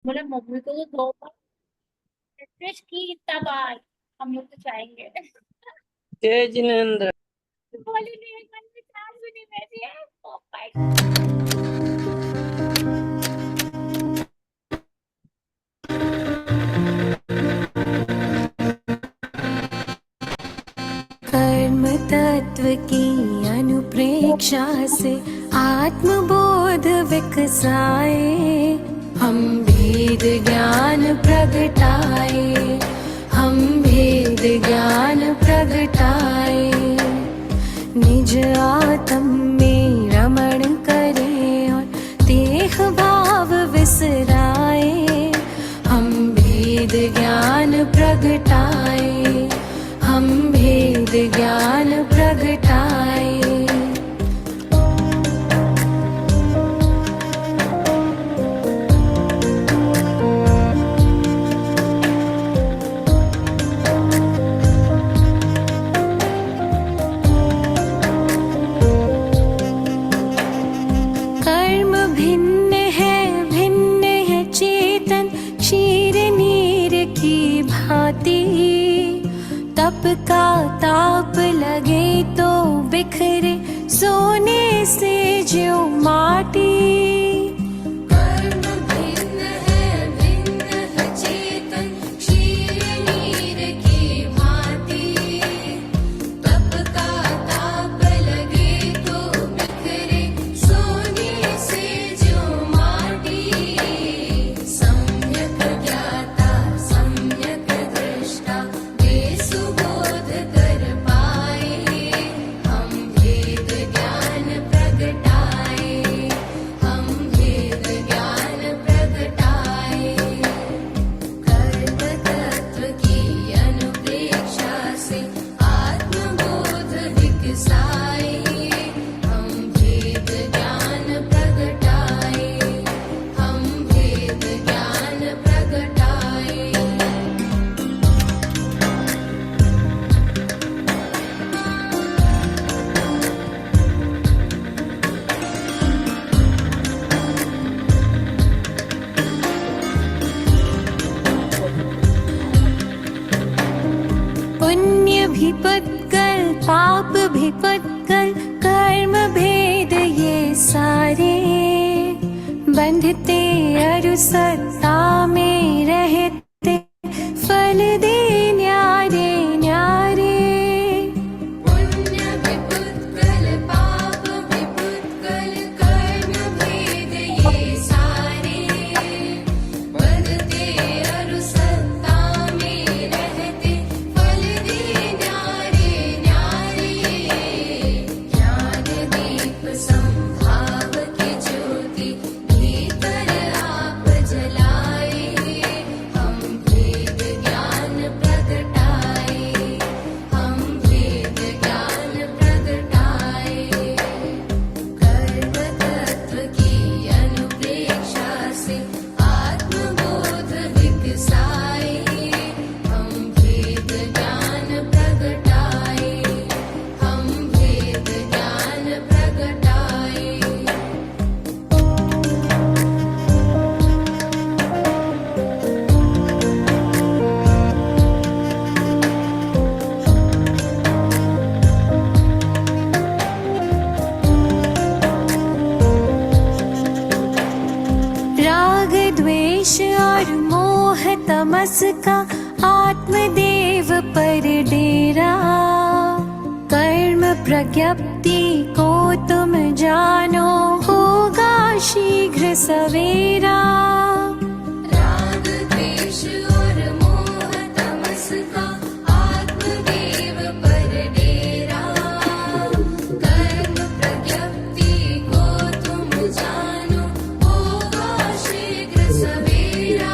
बोले मम्मी को तो 2 बार रिक्वेस्ट की, तब आए। हम लोग तो चाहेंगे। जय जिनेन्द्र। बोली नहीं, एक मन में चार सुनी बैठी है पापा। कर्म तत्व की अनुप्रेक्षा से आत्मबोध विकसाए, हम भेद ज्ञान प्रगटाए, हम भेद ज्ञान प्रगटाए। निज आत्म में रमण करें और देह भाव विसराए, हम भेद ज्ञान प्रगटाए, हम भेद ज्ञान प्रगटाए। कर्म भिन्न है चेतन क्षीर नीर की भांति। तप का ताप लगे तो बिखरे सोने से ज्यों माटी। कर्म भिन्न है चेतन क्षीर नीर की भांति। तप का ताप लगे तो बिखरे सोने से ज्यों माटी। सम्यक ज्ञाता सम्यक दृष्टा वे सुबोध कर पाए, हम भेद ज्ञान प्रगटाए, हम भेद ज्ञान प्रगटाए। कर्म तत्व की अनुप्रेक्षा से आत्मबोध विकसाए, हम भेद ज्ञान प्रगटाए, हम भेद ज्ञान प्रगटाए। पुण्य भी पुत्कल पाप भी पुत्कल, कर्म भेद ये सारे। बंधते अरु सत्ता में रहते, फल दे न्यारे न्यारे। पुण्य भी पुत्कल पाप भी पुत्कल, कर्म भेद ये सारे। बंधते अरु सत्ता में रहते, फल दे न्यारे न्यारे। ज्ञान दीप संभाव की ज्योति भीतर आप जलाए, हम भेद ज्ञान प्रगटाए, हम भेद ज्ञान प्रगटाए। कर्म तत्व की अनुप्रेक्षा से आत्मबोध विकसाए, हम भेद ज्ञान प्रगटाए, हम भेद ज्ञान प्रगटाए। राग द्वेष और मोह तमस का आत्मदेव पर डेरा। कर्म प्रज्ञप्ति को तुम जानो, होगा शीघ्र सवेरा। राग द्वेष और मोह तमस का आत्मदेव पर डेरा। कर्म प्रज्ञप्ति को तुम जानो, होगा शीघ्र सवेरा।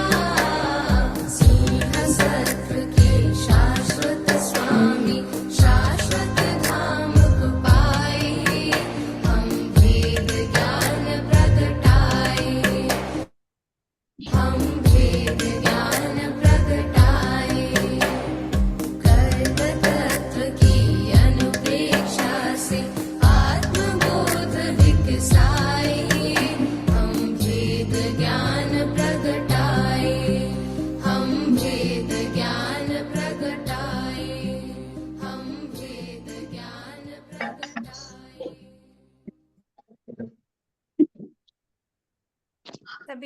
सिंह सत्व के शाश्वत स्वामी शाश्वत धाम को पाए, हम भेद ज्ञान प्रगटाए,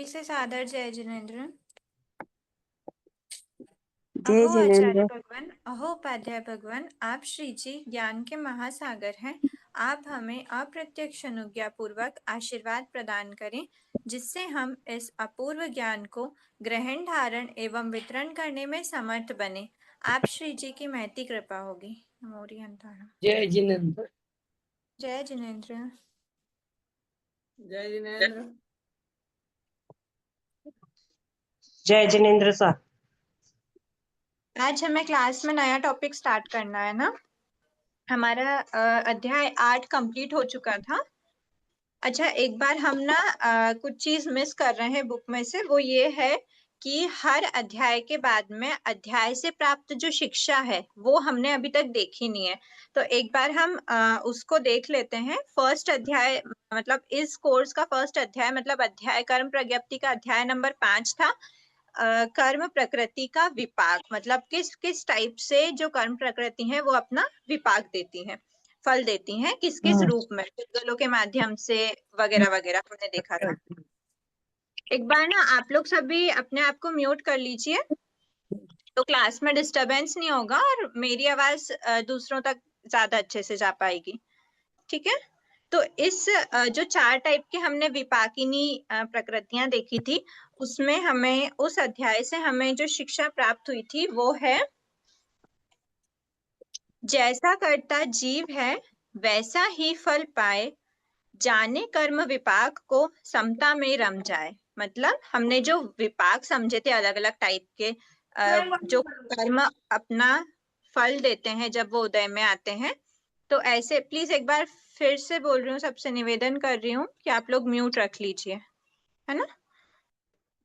श्री से सादर जय जिनेन्द्र। जय अहो आचार्य जिनेन्द्र। भगवान, अहो उपाध्याय भगवान, आप श्री जी ज्ञान के महासागर हैं। आप हमें अप्रत्यक्ष अनुज्ञा पूर्वक आशीर्वाद प्रदान करें, जिससे हम इस अपूर्व ज्ञान को ग्रहण, धारण एवं वितरण करने में समर्थ बने। आप श्री जी की महती कृपा होगी। मोरी अंतारा। जय जिनेन्द्र। जय जिनेन्द्र। जय जिनेन्द्र। जय जिनेन्द्र सर। आज हमें क्लास में नया टॉपिक स्टार्ट करना है ना। हमारा अध्याय 8 कंप्लीट हो चुका था। अच्छा, एक बार हम ना कुछ चीज मिस कर रहे हैं बुक में से, वो ये है कि हर अध्याय के बाद में अध्याय से प्राप्त जो शिक्षा है वो हमने अभी तक देखी नहीं है। तो एक बार हम उसको देख लेते हैं। फर्स्ट अध्याय मतलब इस कोर्स का फर्स्ट अध्याय मतलब अध्याय कर्म प्रज्ञप्ति का अध्याय नंबर 5 था। कर्म प्रकृति का विपाक मतलब किस किस टाइप से जो कर्म प्रकृति है वो अपना विपाक देती है, फल देती हैं, किस किस रूप में, पुद्गलों के माध्यम से वगैरह वगैरह हमने देखा था। एक बार ना आप लोग सभी अपने आप को म्यूट कर लीजिए, तो क्लास में डिस्टरबेंस नहीं होगा और मेरी आवाज दूसरों तक ज्यादा अच्छे से जा पाएगी। ठीक है। तो इस जो 4 टाइप के हमने विपाकिनी प्रकृतियां देखी थी, उसमें हमें उस अध्याय से हमें जो शिक्षा प्राप्त हुई थी वो है, जैसा करता जीव है वैसा ही फल पाए, जाने कर्म विपाक को समता में रम जाए। मतलब हमने जो विपाक समझे थे अलग अलग टाइप के, जो कर्म अपना फल देते हैं जब वो उदय में आते हैं। तो ऐसे प्लीज एक बार फिर से बोल रही हूँ, सबसे निवेदन कर रही हूँ कि आप लोग म्यूट रख लीजिए, है ना।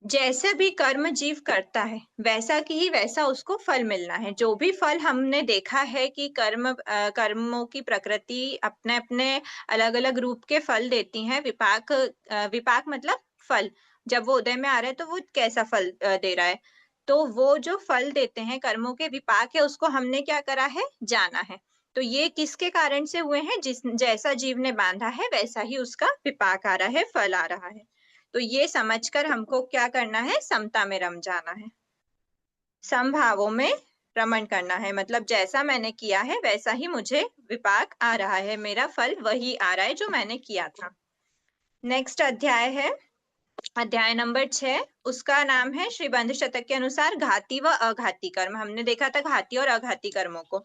जैसे भी कर्म जीव करता है वैसा की ही वैसा उसको फल मिलना है। जो भी फल हमने देखा है कि कर्मों की प्रकृति अपने अपने अलग अलग रूप के फल देती हैं। विपाक मतलब फल, जब वो उदय में आ रहा है तो वो कैसा फल दे रहा है, तो वो जो फल देते हैं कर्मों के विपाक है उसको हमने क्या करा है, जाना है। तो ये किसके कारण से हुए हैं, जैसा जीव ने बांधा है वैसा ही उसका विपाक आ रहा है, फल आ रहा है। तो ये समझकर हमको क्या करना है, समता में रम जाना है, समभावों में रमण करना है। मतलब जैसा मैंने किया है वैसा ही मुझे विपाक आ रहा है, मेरा फल वही आ रहा है जो मैंने किया था। नेक्स्ट अध्याय है अध्याय नंबर 6, उसका नाम है श्रीबंध शतक के अनुसार घाती व अघाती कर्म। हमने देखा था घाती और अघाती कर्मों को।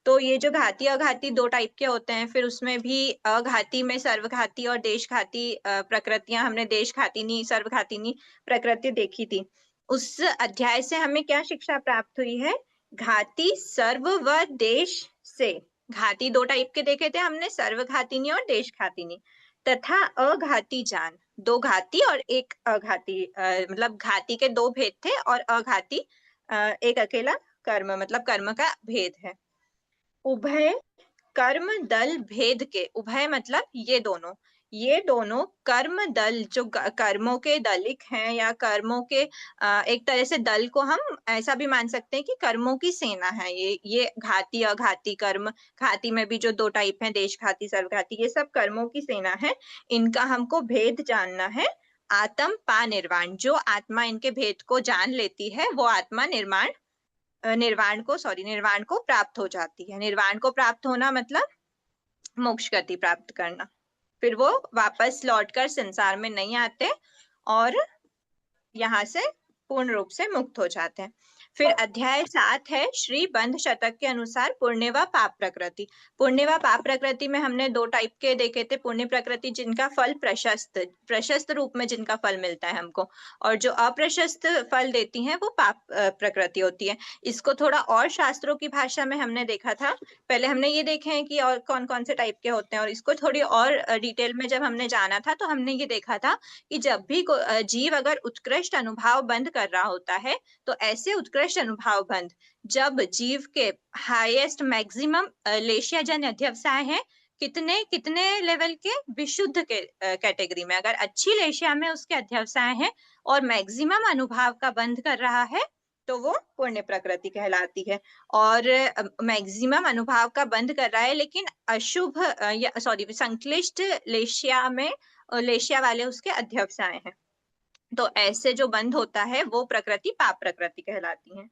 तो ये जो घाती अघाती 2 टाइप के होते हैं, फिर उसमें भी अघाती में सर्वघाती और देशघाती प्रकृतियां, हमने देशघातीनी सर्वघातीनी प्रकृति देखी थी। उस अध्याय से हमें क्या शिक्षा प्राप्त हुई है, घाती सर्व व देश से। घाती 2 टाइप के देखे थे हमने, सर्वघातीनी और देशघातीनी, तथा अघाती जान। 2 घाती और 1 अघाती, मतलब घाती के 2 भेद थे और अघाती एक अकेला कर्म, मतलब कर्म का भेद है। उभय कर्म दल भेद के, उभय मतलब ये दोनों कर्म दल, जो कर्मों के दलिक हैं या कर्मों के एक तरह से दल को हम ऐसा भी मान सकते हैं कि कर्मों की सेना है। ये घाती अघाती कर्म, घाती में भी जो 2 टाइप हैं, देशघाती सर्वघाती, ये सब कर्मों की सेना है। इनका हमको भेद जानना है। आत्म पा निर्वाण, जो आत्मा इनके भेद को जान लेती है वो आत्मा निर्वाण को प्राप्त हो जाती है। निर्वाण को प्राप्त होना मतलब मोक्ष गति प्राप्त करना। फिर वो वापस लौटकर संसार में नहीं आते और यहाँ से पूर्ण रूप से मुक्त हो जाते हैं। फिर अध्याय 7 है श्री बंध शतक के अनुसार पुण्य व पाप प्रकृति। पुण्य व पाप प्रकृति में हमने 2 टाइप के देखे थे। पुण्य प्रकृति जिनका फल प्रशस्त रूप में जिनका फल मिलता है हमको, और जो अप्रशस्त फल देती हैं वो पाप प्रकृति होती है। इसको थोड़ा और शास्त्रों की भाषा में हमने देखा था। पहले हमने ये देखे हैं कि और कौन कौन से टाइप के होते हैं, और इसको थोड़ी और डिटेल में जब हमने जाना था तो हमने ये देखा था कि जब भी जीव अगर उत्कृष्ट अनुभाव बंद कर रहा होता है, तो ऐसे उत्कृष्ट अनुभाव बंद जब जीव के हाईएस्ट मैक्सिमम लेशियाजन्य अध्यवसाय है, कितने कितने लेवल के, विशुद्ध के कैटेगरी में, अगर अच्छी लेशिया में उसके अध्यवसाय है और मैक्सिमम अनुभाव का बंद कर रहा है तो वो पुण्य प्रकृति कहलाती है। और मैक्सिमम अनुभाव का बंद कर रहा है लेकिन अशुभ संक्लिष्ट लेशिया में, लेशिया वाले उसके अध्यवसाय हैं, तो ऐसे जो बंध होता है वो प्रकृति पाप प्रकृति कहलाती है।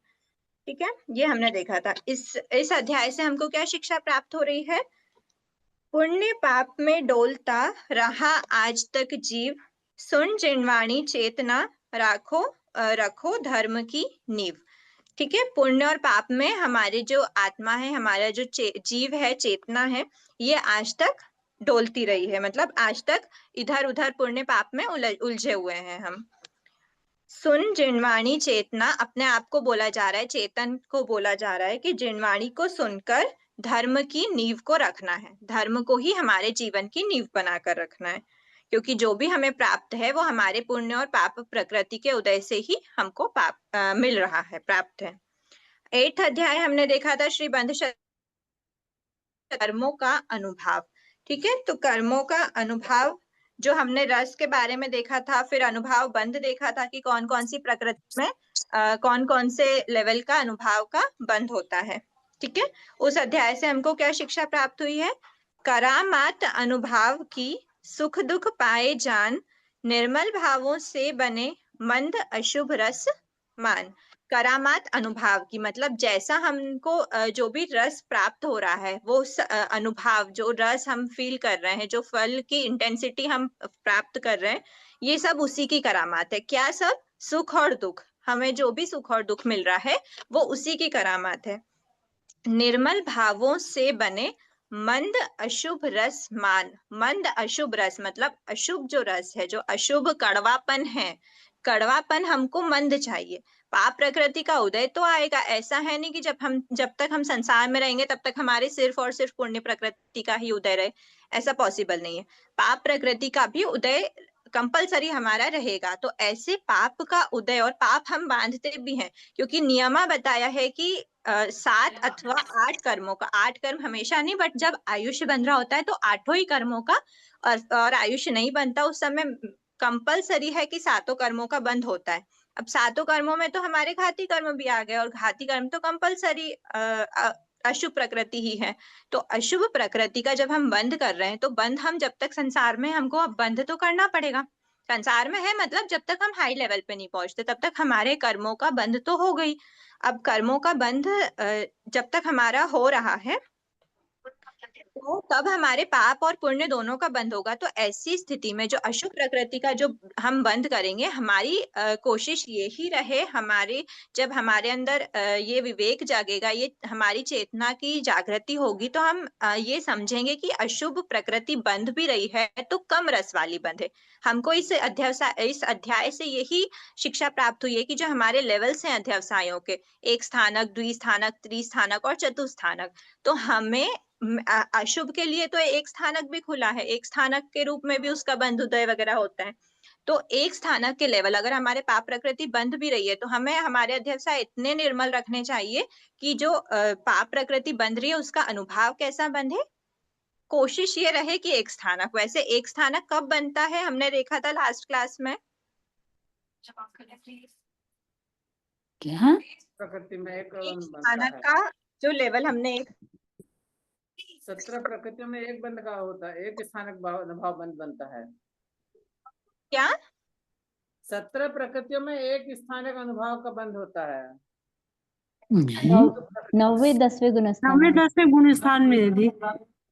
ठीक है, ये हमने देखा था। इस अध्याय से हमको क्या शिक्षा प्राप्त हो रही है? पुण्य पाप में डोलता रहा आज तक जीव, सुन जिनवाणी चेतना रखो धर्म की नींव। ठीक है, पुण्य और पाप में हमारी जो आत्मा है, हमारा जो जीव है, चेतना है, ये आज तक डोलती रही है, मतलब आज तक इधर उधर पुण्य पाप में उलझे हुए हैं हम। सुन जिनवाणी चेतना, अपने आप को बोला जा रहा है, चेतन को बोला जा रहा है कि जिनवाणी को सुनकर धर्म की नींव को रखना है, धर्म को ही हमारे जीवन की नींव बनाकर रखना है, क्योंकि जो भी हमें प्राप्त है वो हमारे पुण्य और पाप प्रकृति के उदय से ही हमको मिल रहा है, प्राप्त है। 8th अध्याय हमने देखा था श्री बंध कर्मों का अनुभाव। ठीक है, तो कर्मों का अनुभाव जो हमने रस के बारे में देखा था, फिर अनुभाव बंध देखा था कि कौन कौन सी प्रकृति में कौन कौन से लेवल का अनुभाव का बंध होता है। ठीक है, उस अध्याय से हमको क्या शिक्षा प्राप्त हुई है? करामात अनुभाव की सुख दुख पाए जान, निर्मल भावों से बने मंद अशुभ रस मान। करामात अनुभाव की मतलब जैसा हमको जो भी रस प्राप्त हो रहा है, वो अनुभव, जो रस हम फील कर रहे हैं, जो फल की इंटेंसिटी हम प्राप्त कर रहे हैं, ये सब उसी की करामात है। क्या सब? सुख और दुख, हमें जो भी सुख और दुख मिल रहा है वो उसी की करामात है। निर्मल भावों से बने मंद अशुभ रस मान। मंद अशुभ रस मतलब अशुभ जो रस है, जो अशुभ कड़वापन है, कड़वापन हमको मंद चाहिए। पाप प्रकृति का उदय तो आएगा, ऐसा है नहीं कि जब तक हम संसार में रहेंगे तब तक हमारे सिर्फ और सिर्फ पुण्य प्रकृति का ही उदय रहे, ऐसा पॉसिबल नहीं है। पाप प्रकृति का भी उदय कंपलसरी हमारा रहेगा। तो ऐसे पाप का उदय, और पाप हम बांधते भी हैं, क्योंकि नियमा बताया है कि 7 अथवा 8 कर्मों का, 8 कर्म हमेशा नहीं, बट जब आयुष्य बन रहा होता है तो 8 ही कर्मों का, और आयुष्य नहीं बनता उस समय कंपलसरी है कि 7 कर्मों का बंध होता है। अब 7 कर्मों में तो हमारे घाती कर्म भी आ गए, और घाती कर्म तो कंपलसरी अशुभ प्रकृति ही है। तो अशुभ प्रकृति का जब हम बंध कर रहे हैं, तो बंध हम जब तक संसार में, हमको अब बंध तो करना पड़ेगा। संसार में है मतलब जब तक हम हाई लेवल पे नहीं पहुंचते तब तक हमारे कर्मों का बंध तो हो गई। अब कर्मों का बंध जब तक हमारा हो रहा है, तो तब हमारे पाप और पुण्य दोनों का बंध होगा। तो ऐसी स्थिति में जो अशुभ प्रकृति का जो हम बंध करेंगे, हमारी कोशिश ये ही रहे, जब हमारे अंदर ये विवेक जागेगा, ये हमारी चेतना की जागृति होगी, तो हम ये समझेंगे कि अशुभ प्रकृति बंध भी रही है तो कम रस वाली बंध है। हमको इस अध्याय से यही शिक्षा प्राप्त हुई है कि जो हमारे लेवल्स हैं अध्यवसायों के, 1 स्थानक, द्विस्थानक, त्रिस्थानक और चतुस्थानक, तो हमें अशुभ के लिए तो 1 स्थानक भी खुला है, 1 स्थानक के रूप में भी उसका बंध उदय वगैरह होता है। तो 1 स्थानक के लेवल अगर हमारे पाप प्रकृति बंध भी रही है, तो हमें हमारे अध्यवसाय इतने निर्मल रखने चाहिए कि जो पाप प्रकृति बंध रही है उसका अनुभाव कैसा बंधे। कोशिश ये रहे कि 1 स्थानक। वैसे 1 स्थानक कब बनता है, हमने देखा था लास्ट क्लास में। क्या? प्रकृति में एक एक बनता स्थानक है। का जो लेवल हमने 17 प्रकृतियों में एक बंध का होता है, एक स्थानक भाव बंध बनता है। क्या 17 प्रकृतियों में एक स्थानक अनुभाव का बंध होता है। 90 10वें गुण स्थान 90 10वें गुण स्थान में दीदी।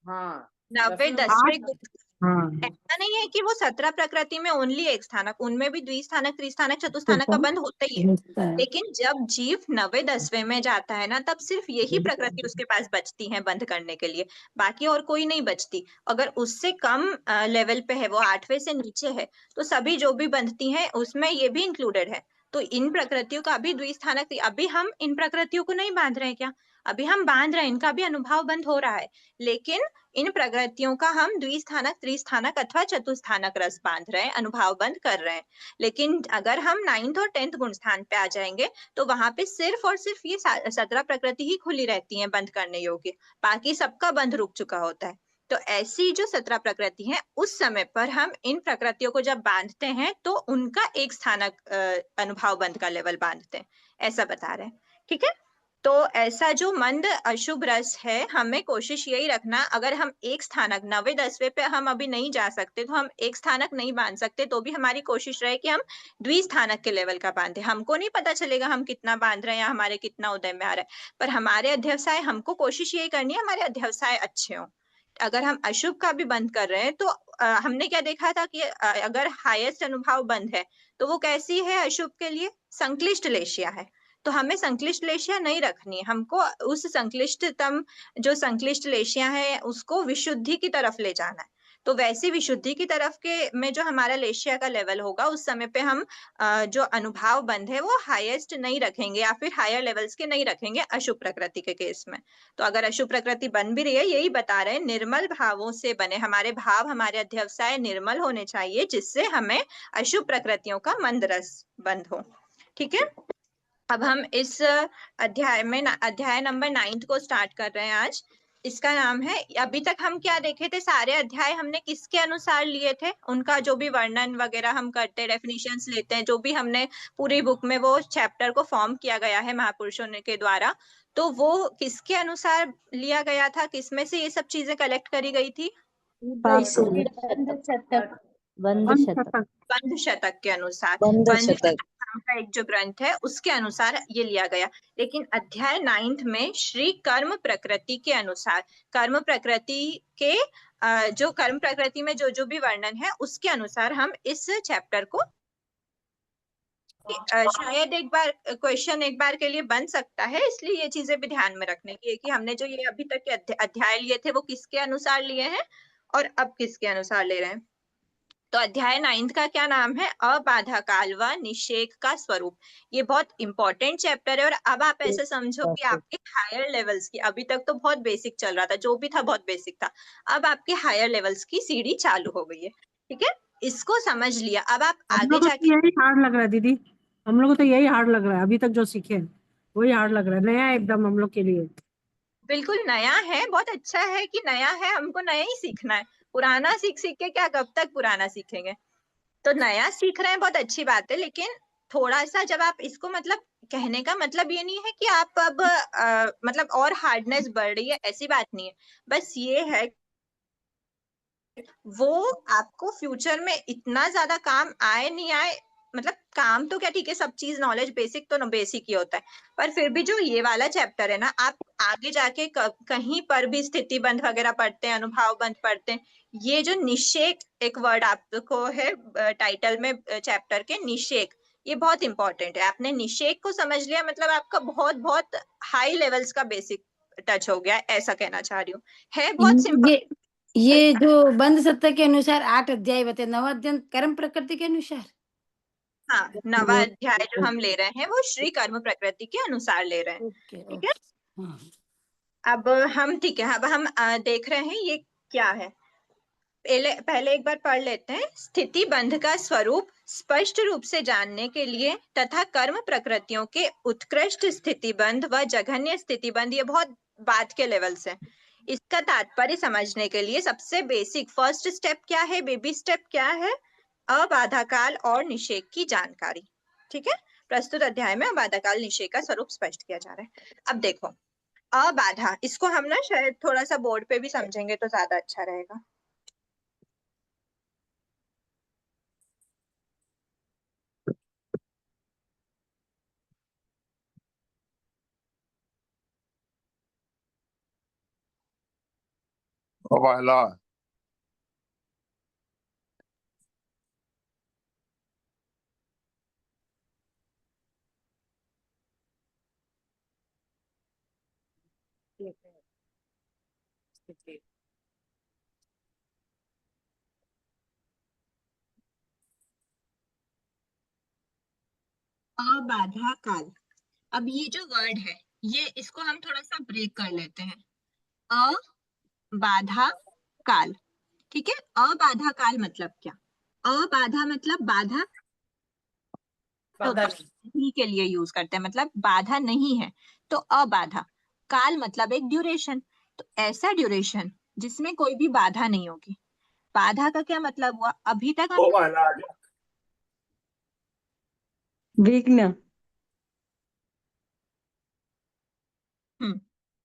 हाँ 90 10वें 10वें हाँ ऐसा नहीं है कि वो 17 प्रकृति में ओनली 1 स्थानक, उनमें भी द्विस्थानक, त्रिस्थानक, चतुस्थानक का बंध होता ही है। लेकिन जब जीव 90 10वें में जाता है ना, तब सिर्फ यही प्रकृति उसके पास बचती है बंध करने के लिए, बाकी और कोई नहीं बचती। अगर उससे कम लेवल पे है, वो 8वें से नीचे है, तो सभी जो भी बंधती हैं उसमें ये भी इंक्लूडेड है। तो इन प्रकृतियों का भी द्विस्थानक, अभी हम इन प्रकृतियों को नहीं बांध रहे क्या? अभी हम बांध रहे हैं, इनका भी अनुभव बंध हो रहा है, लेकिन इन प्रकृतियों का हम द्विस्थानक, त्रिस्थानक अथवा चतुस्थानक रस बांध रहे हैं, अनुभव बंद कर रहे हैं। लेकिन अगर हम 9th और 10th गुण स्थान पे आ जाएंगे, तो वहां पे सिर्फ और सिर्फ ये 17 प्रकृति ही खुली रहती हैं बंद करने योग्य, बाकी सबका बंध रुक चुका होता है। तो ऐसी जो 17 प्रकृति हैं, उस समय पर हम इन प्रकृतियों को जब बांधते हैं तो उनका 1 स्थानक अनुभव बंध का लेवल बांधते हैं, ऐसा बता रहे हैं। ठीक है, तो ऐसा जो मंद अशुभ रस है, हमें कोशिश यही रखना, अगर हम एक स्थानक 9वें 10वें पे हम अभी नहीं जा सकते, तो हम एक स्थानक नहीं बांध सकते, तो भी हमारी कोशिश रहे कि हम द्विस्थानक के लेवल का बांधे। हमको नहीं पता चलेगा हम कितना बांध रहे हैं या हमारे कितना उदय में आ रहा है, पर हमारे अध्यवसाय, हमको कोशिश यही करनी है हमारे अध्यवसाय अच्छे हों। अगर हम अशुभ का भी बंद कर रहे हैं तो हमने क्या देखा था कि अगर हाईएस्ट अनुभव बंद है तो वो कैसी है अशुभ के लिए, संक्लिष्ट लेशिया है। तो हमें संक्लिष्ट लेशिया नहीं रखनी है, हमको उस संक्लिष्टतम जो संक्लिष्ट लेशिया है उसको विशुद्धि की तरफ ले जाना है। तो वैसी विशुद्धि की तरफ के में जो हमारा लेशिया का लेवल होगा, उस समय पे हम जो अनुभाव बंध है वो हाईएस्ट नहीं रखेंगे या फिर हायर लेवल्स के नहीं रखेंगे अशुभ प्रकृति के केस में। तो अगर अशुभ प्रकृति बन भी रही है, यही बता रहे हैं निर्मल भावों से बने, हमारे भाव हमारे अध्यवसाय निर्मल होने चाहिए, जिससे हमें अशुभ प्रकृतियों का मंद रस बंद हो। ठीक है, अब हम इस अध्याय में अध्याय नंबर 9 को स्टार्ट कर रहे हैं आज। इसका नाम है, अभी तक हम क्या देखे थे, सारे अध्याय हमने किसके अनुसार लिए थे, उनका जो भी वर्णन वगैरह हम करते हैं, डेफिनेशंस लेते हैं, जो भी हमने पूरी बुक में वो चैप्टर को फॉर्म किया गया है महापुरुषों के द्वारा, तो वो किसके अनुसार लिया गया था, किसमें से ये सब चीजें कलेक्ट करी गई थी? बंद शतक बंद बंद शतक शतक। बंध शतक के अनुसार, बंद बंध शतक। शतक नाम का एक जो ग्रंथ है उसके अनुसार ये लिया गया। लेकिन अध्याय 9 में श्री कर्म प्रकृति के अनुसार, कर्म प्रकृति के जो कर्म प्रकृति में जो जो भी वर्णन है उसके अनुसार हम इस चैप्टर को शायद एक बार क्वेश्चन एक बार के लिए बन सकता है, इसलिए ये चीजें भी ध्यान में रखने की है कि हमने जो ये अभी तक के अध्याय लिए थे वो किसके अनुसार लिए हैं और अब किसके अनुसार ले रहे हैं। तो अध्याय 9 का क्या नाम है, अबाधा काल व निषेक का स्वरूप। ये बहुत इंपॉर्टेंट चैप्टर है और अब आप ऐसे समझो कि आपके हायर लेवल्स की, अभी तक तो बहुत बेसिक चल रहा था, जो भी था बहुत बेसिक था, अब आपके हायर लेवल्स की सीढ़ी चालू हो गई है। ठीक है, इसको समझ लिया, अब आप हम आगे लोग को तो जाके, यही हार्ड लग रहा है दीदी, हम लोग को तो यही हार्ड लग रहा है, अभी तक जो सीखे हैं वही हार्ड लग रहा है, नया एकदम हम लोग के लिए। बिल्कुल नया है, बहुत अच्छा है कि नया है, हमको नया ही सीखना है, पुराना सीख सीख के क्या कब तक पुराना सीखेंगे। तो नया सीख रहे हैं, बहुत अच्छी बात है, लेकिन थोड़ा सा जब आप इसको, मतलब कहने का मतलब ये नहीं है कि आप अब मतलब और हार्डनेस बढ़ रही है, ऐसी बात नहीं है, बस ये है वो आपको फ्यूचर में इतना ज्यादा काम आए नहीं आए, मतलब काम तो क्या, ठीक है सब चीज नॉलेज बेसिक तो बेसिक ही होता है, पर फिर भी जो ये वाला चैप्टर है ना, आप आगे जाके कहीं पर भी स्थिति बंध वगैरह पढ़ते हैं, अनुभाव बंध पढ़ते हैं, ये जो निषेक एक वर्ड आपको है टाइटल में चैप्टर के, निषेक, ये बहुत इंपॉर्टेंट है। आपने निषेक को समझ लिया मतलब आपका बहुत बहुत हाई लेवल्स का बेसिक टच हो गया, ऐसा कहना चाह रही हूँ, है बहुत सिंपल। ये जो बंद सत्ता के अनुसार 8 अध्याय बते, 9 अध्याय कर्म प्रकृति के अनुसार। हाँ, 9वां अध्याय जो हम ले रहे हैं वो श्री कर्म प्रकृति के अनुसार ले रहे हैं। ओके ठीक है, हाँ। अब हम, ठीक है, अब हम देख रहे हैं ये क्या है। पहले एक बार पढ़ लेते हैं। स्थिति बंध का स्वरूप स्पष्ट रूप से जानने के लिए तथा कर्म प्रकृतियों के उत्कृष्ट स्थिति बंध व जघन्य स्थिति बंध, ये बहुत बात के लेवल्स है, इसका तात्पर्य समझने के लिए सबसे बेसिक फर्स्ट स्टेप क्या है, बेबी स्टेप क्या है, अबाधा काल और निषेक की जानकारी। ठीक है, प्रस्तुत अध्याय में अबाधा काल निषेक का स्वरूप स्पष्ट किया जा रहा है। अब देखो अबाधा, इसको हम ना शायद थोड़ा सा बोर्ड पे भी समझेंगे तो ज्यादा अच्छा रहेगा। अवहेला, अबाधा काल, अब ये जो वर्ड है, ये इसको हम थोड़ा सा ब्रेक कर लेते हैं। अबाधा काल, ठीक है, अबाधा काल मतलब क्या, अबाधा मतलब बाधा नहीं के लिए यूज करते हैं, मतलब बाधा नहीं है, तो अबाधा काल मतलब एक ड्यूरेशन, तो ऐसा ड्यूरेशन जिसमें कोई भी बाधा नहीं होगी। बाधा का क्या मतलब हुआ, अभी तक हम विघ्न।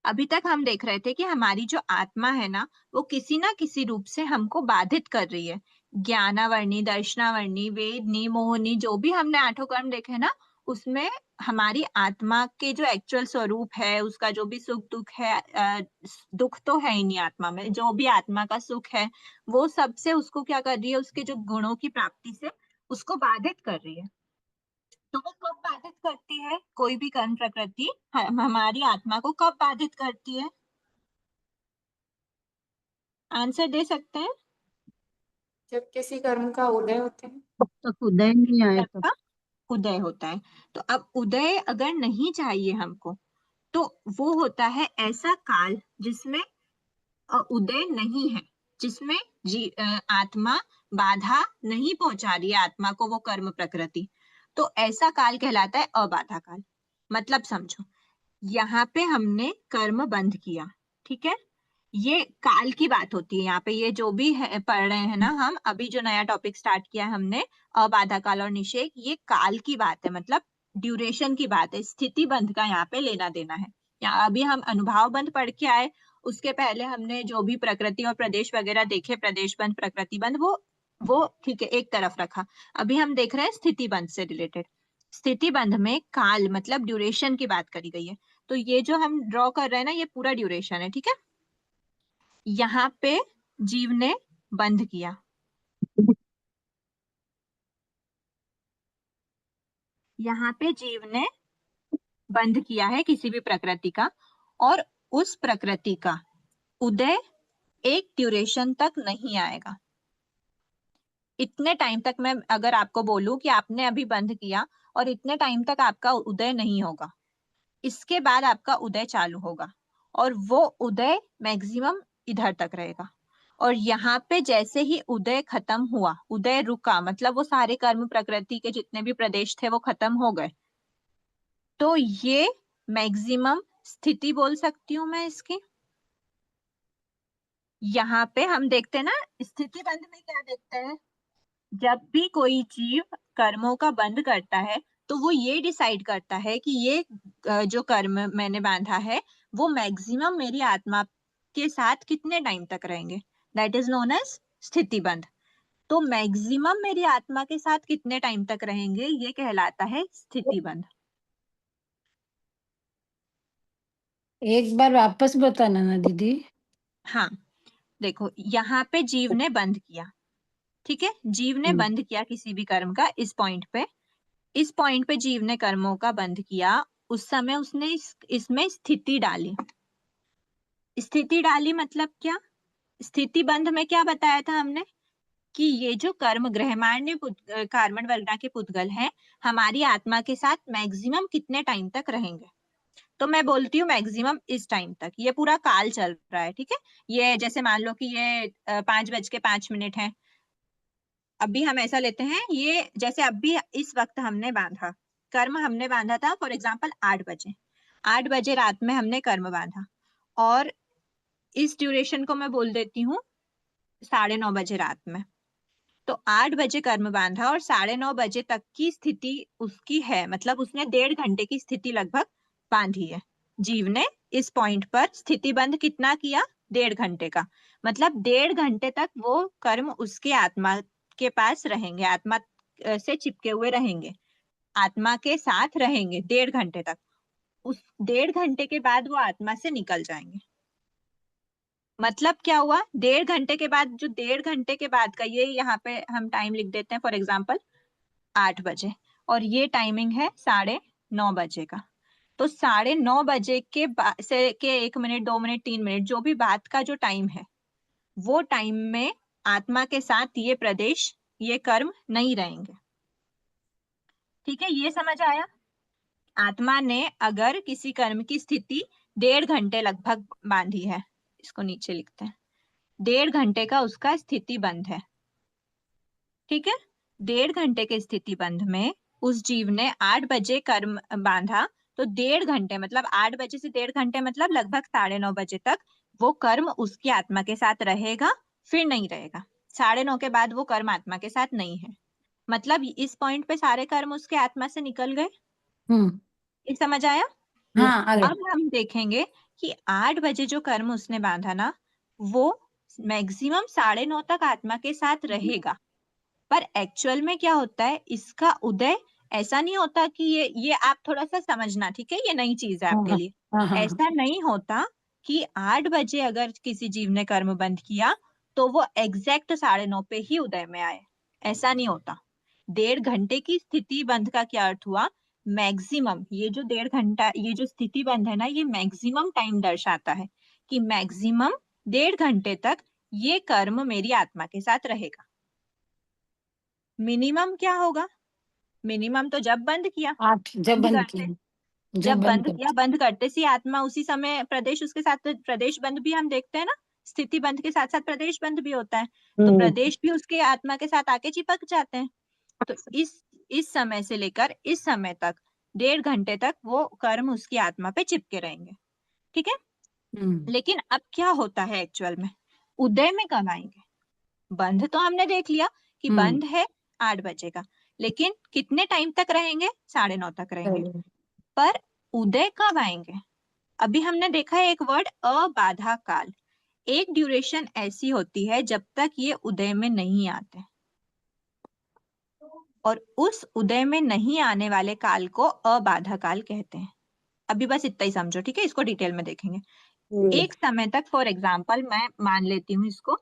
अभी तक हम देख रहे थे कि हमारी जो आत्मा है ना, वो किसी ना किसी रूप से हमको बाधित कर रही है। ज्ञानावर्णी, दर्शनावर्णी, वेदनी, मोहनी, जो भी हमने आठों कर्म देखे ना, उसमें हमारी आत्मा के जो एक्चुअल स्वरूप है, उसका जो भी सुख दुख है, दुख तो है ही नहीं आत्मा में, जो भी आत्मा का सुख है वो सबसे उसको क्या कर रही है, उसके जो गुणों की प्राप्ति से उसको बाधित कर रही है। तो वो कब बाधित करती है? कोई भी कर्म प्रकृति हमारी आत्मा को कब बाधित करती है? आंसर दे सकते हैं? जब किसी कर्म का उदय होते हैं। तक उदय नहीं आए कर्म तब। का उदय होता है। तो अब उदय अगर नहीं चाहिए हमको, तो वो होता है ऐसा काल जिसमें उदय नहीं है, जिसमें आत्मा बाधा नहीं पहुंचा रही है आत्मा को, वो कर्म प्रकृति। तो ऐसा काल कहलाता है अबाधा काल। मतलब समझो, यहाँ पे हमने कर्म बंद किया, ठीक है, ये काल की बात होती है यहाँ पे। ये जो भी है पढ़ रहे हैं ना हम, अभी जो नया टॉपिक स्टार्ट किया है हमने, अबाधा काल और निषेक, ये काल की बात है, मतलब ड्यूरेशन की बात है। स्थिति बंध का यहाँ पे लेना देना है। यहाँ अभी हम अनुभाव बंध पढ़ के आए, उसके पहले हमने जो भी प्रकृति और प्रदेश वगैरह देखे, प्रदेश बंध, प्रकृति बंध, वो ठीक है, एक तरफ रखा। अभी हम देख रहे हैं स्थिति बंध से रिलेटेड। स्थिति बंध में काल मतलब ड्यूरेशन की बात करी गई है। तो ये जो हम ड्रॉ कर रहे हैं ना, ये पूरा ड्यूरेशन है, ठीक है। यहाँ पे जीव ने बंध किया, यहाँ पे जीव ने बंध किया है किसी भी प्रकृति का, और उस प्रकृति का उदय एक ड्यूरेशन तक नहीं आएगा। इतने टाइम तक, मैं अगर आपको बोलूं कि आपने अभी बंध किया और इतने टाइम तक आपका उदय नहीं होगा, इसके बाद आपका उदय चालू होगा, और वो उदय मैक्सिमम इधर तक रहेगा। और यहाँ पे जैसे ही उदय खत्म हुआ, उदय रुका, मतलब वो सारे कर्म प्रकृति के जितने भी प्रदेश थे वो खत्म हो गए, तो ये मैक्सिमम स्थिति बोल सकती हूँ मैं इसकी। यहाँ पे हम देखते हैं ना, स्थिति बंध में क्या देखते हैं, जब भी कोई जीव कर्मों का बंध करता है तो वो ये डिसाइड करता है कि ये जो कर्म मैंने बांधा है वो मैक्सिमम मेरी आत्मा के साथ कितने टाइम तक रहेंगे, दैट इज नोन एज स्थिति बंध। तो मैक्सिमम मेरी आत्मा के साथ कितने टाइम तक रहेंगे, ये कहलाता है स्थिति बंध। एक बार वापस बताना ना दीदी। हाँ देखो, यहाँ पे जीव ने बंध किया, ठीक है, जीव ने बंध किया किसी भी कर्म का। इस पॉइंट पे जीव ने कर्मों का बंध किया, उस समय उसने इसमें स्थिति डाली। स्थिति डाली मतलब क्या? स्थिति बंध में क्या बताया था हमने कि ये जो कर्म ग्रहमाण्य कार्बन वर्गना के पुद्गल हैं, हमारी आत्मा के साथ मैक्सिमम कितने टाइम तक रहेंगे। तो मैं बोलती हूँ मैक्सिमम इस टाइम तक, ये पूरा काल चल रहा है, ठीक है। ये जैसे मान लो कि ये 5:05 है, अभी हम ऐसा लेते हैं, ये जैसे अभी इस वक्त हमने बांधा कर्म, हमने बांधा था फॉर एग्जाम्पल 8 बजे रात में हमने कर्म बांधा, और इस ड्यूरेशन को मैं बोल देती हूँ 9:30 बजे रात में। तो 8 बजे कर्म बांधा और 9:30 बजे तक की स्थिति उसकी है, मतलब उसने 1.5 घंटे की स्थिति लगभग बांधी है। जीव ने इस पॉइंट पर स्थिति बंध कितना किया? 1.5 घंटे का, मतलब 1.5 घंटे तक वो कर्म उसके आत्मा के पास रहेंगे, आत्मा से चिपके हुए रहेंगे, आत्मा के साथ रहेंगे 1.5 घंटे तक। उस 1.5 घंटे के बाद वो आत्मा से निकल जाएंगे। मतलब क्या हुआ? 1.5 घंटे के बाद, जो 1.5 घंटे के बाद का, ये यहाँ पे हम टाइम लिख देते हैं फॉर एग्जाम्पल 8 बजे, और ये टाइमिंग है 9:30 बजे का। तो 9:30 बजे के से के 1 मिनट, 2 मिनट, 3 मिनट, जो भी बात का जो टाइम है, वो टाइम में आत्मा के साथ ये प्रदेश, ये कर्म नहीं रहेंगे, ठीक है। ये समझ आया? आत्मा ने अगर किसी कर्म की स्थिति 1.5 घंटे लगभग बांधी है, इसको नीचे लिखते हैं, 1.5 घंटे का उसका स्थिति बंध है, ठीक है। 1.5 घंटे के स्थिति बंध में उस जीव ने 8 बजे कर्म बांधा, तो 1.5 घंटे मतलब 8 बजे से 1.5 घंटे मतलब लगभग 9:30 बजे तक वो कर्म उसकी आत्मा के साथ रहेगा, फिर नहीं रहेगा। 9:30 के बाद वो कर्म आत्मा के साथ नहीं है, मतलब इस पॉइंट पे सारे कर्म उसके आत्मा से निकल गए। ये समझ आया? हाँ आगे। अब हम देखेंगे कि 8 बजे जो कर्म उसने बांधा ना, वो मैक्सिमम 9:30 तक आत्मा के साथ रहेगा। पर एक्चुअल में क्या होता है, इसका उदय ऐसा नहीं होता कि ये आप थोड़ा सा समझना, ठीक है, ये नई चीज है हाँ आपके हाँ लिए। हाँ हाँ ऐसा नहीं होता कि 8 बजे अगर किसी जीव ने कर्म बंद किया तो वो एग्जैक्ट 9:30 पे ही उदय में आए, ऐसा नहीं होता। 1.5 घंटे की स्थिति बंध का क्या अर्थ हुआ, मैक्सिमम, ये जो 1.5 घंटा, ये जो स्थिति बंध है ना, ये मैक्सिमम टाइम दर्शाता है कि मैक्सिमम 1.5 घंटे तक ये कर्म मेरी आत्मा के साथ रहेगा। मिनिमम क्या होगा, मिनिमम तो जब बंद किया, 8 जब बंद बंद करते, किया, जब जब बंद बंद किया, करते। बंद करते सी आत्मा उसी समय प्रदेश उसके साथ, प्रदेश बंद भी हम देखते हैं ना, स्थिति बंद के साथ साथ प्रदेश बंद भी होता है, तो प्रदेश भी उसके आत्मा के साथ आके चिपक जाते हैं। तो इस समय से लेकर इस समय तक 1.5 घंटे तक वो कर्म उसकी आत्मा पे चिपके रहेंगे, ठीक है। लेकिन अब क्या होता है एक्चुअल में, उदय में कब आएंगे, बंद तो हमने देख लिया कि बंद है 8 बजे का, लेकिन कितने टाइम तक रहेंगे, 9:30 तक रहेंगे। पर उदय कब आएंगे, अभी हमने देखा है एक वर्ड अबाधा काल, एक ड्यूरेशन ऐसी होती है जब तक ये उदय में नहीं आते, और उस उदय में नहीं आने वाले काल को अबाधा काल कहते हैं। अभी बस इतना ही समझो, ठीक है, इसको डिटेल में देखेंगे। एक समय तक, फॉर एग्जाम्पल मैं मान लेती हूँ इसको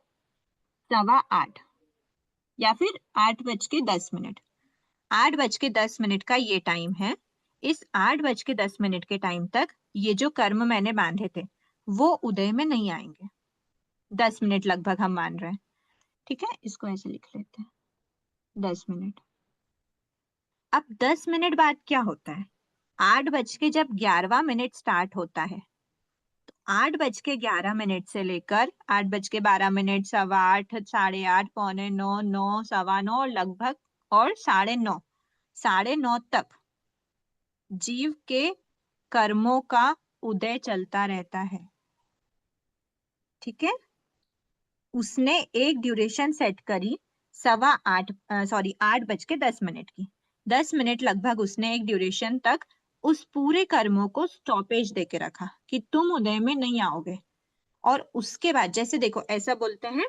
8:15 या फिर 8:10, 8:10 का ये टाइम है। इस 8:10 के टाइम तक ये जो कर्म मैंने बांधे थे वो उदय में नहीं आएंगे, 10 मिनट लगभग हम मान रहे हैं, ठीक है, इसको ऐसे लिख लेते हैं 10 मिनट। अब 10 मिनट बाद क्या होता है, 8:11 स्टार्ट होता है, तो 8:11 से लेकर 8:12, 8:15, 8:30, 8:45, 9, 9, 9:15 और लगभग और 9:30, 9:30 तक जीव के कर्मों का उदय चलता रहता है, ठीक है। उसने एक ड्यूरेशन सेट करी 8:10 की, 10 मिनट लगभग उसने एक ड्यूरेशन तक उस पूरे कर्मों को स्टॉपेज देके रखा कि तुम उदय में नहीं आओगे। और उसके बाद जैसे देखो, ऐसा बोलते हैं,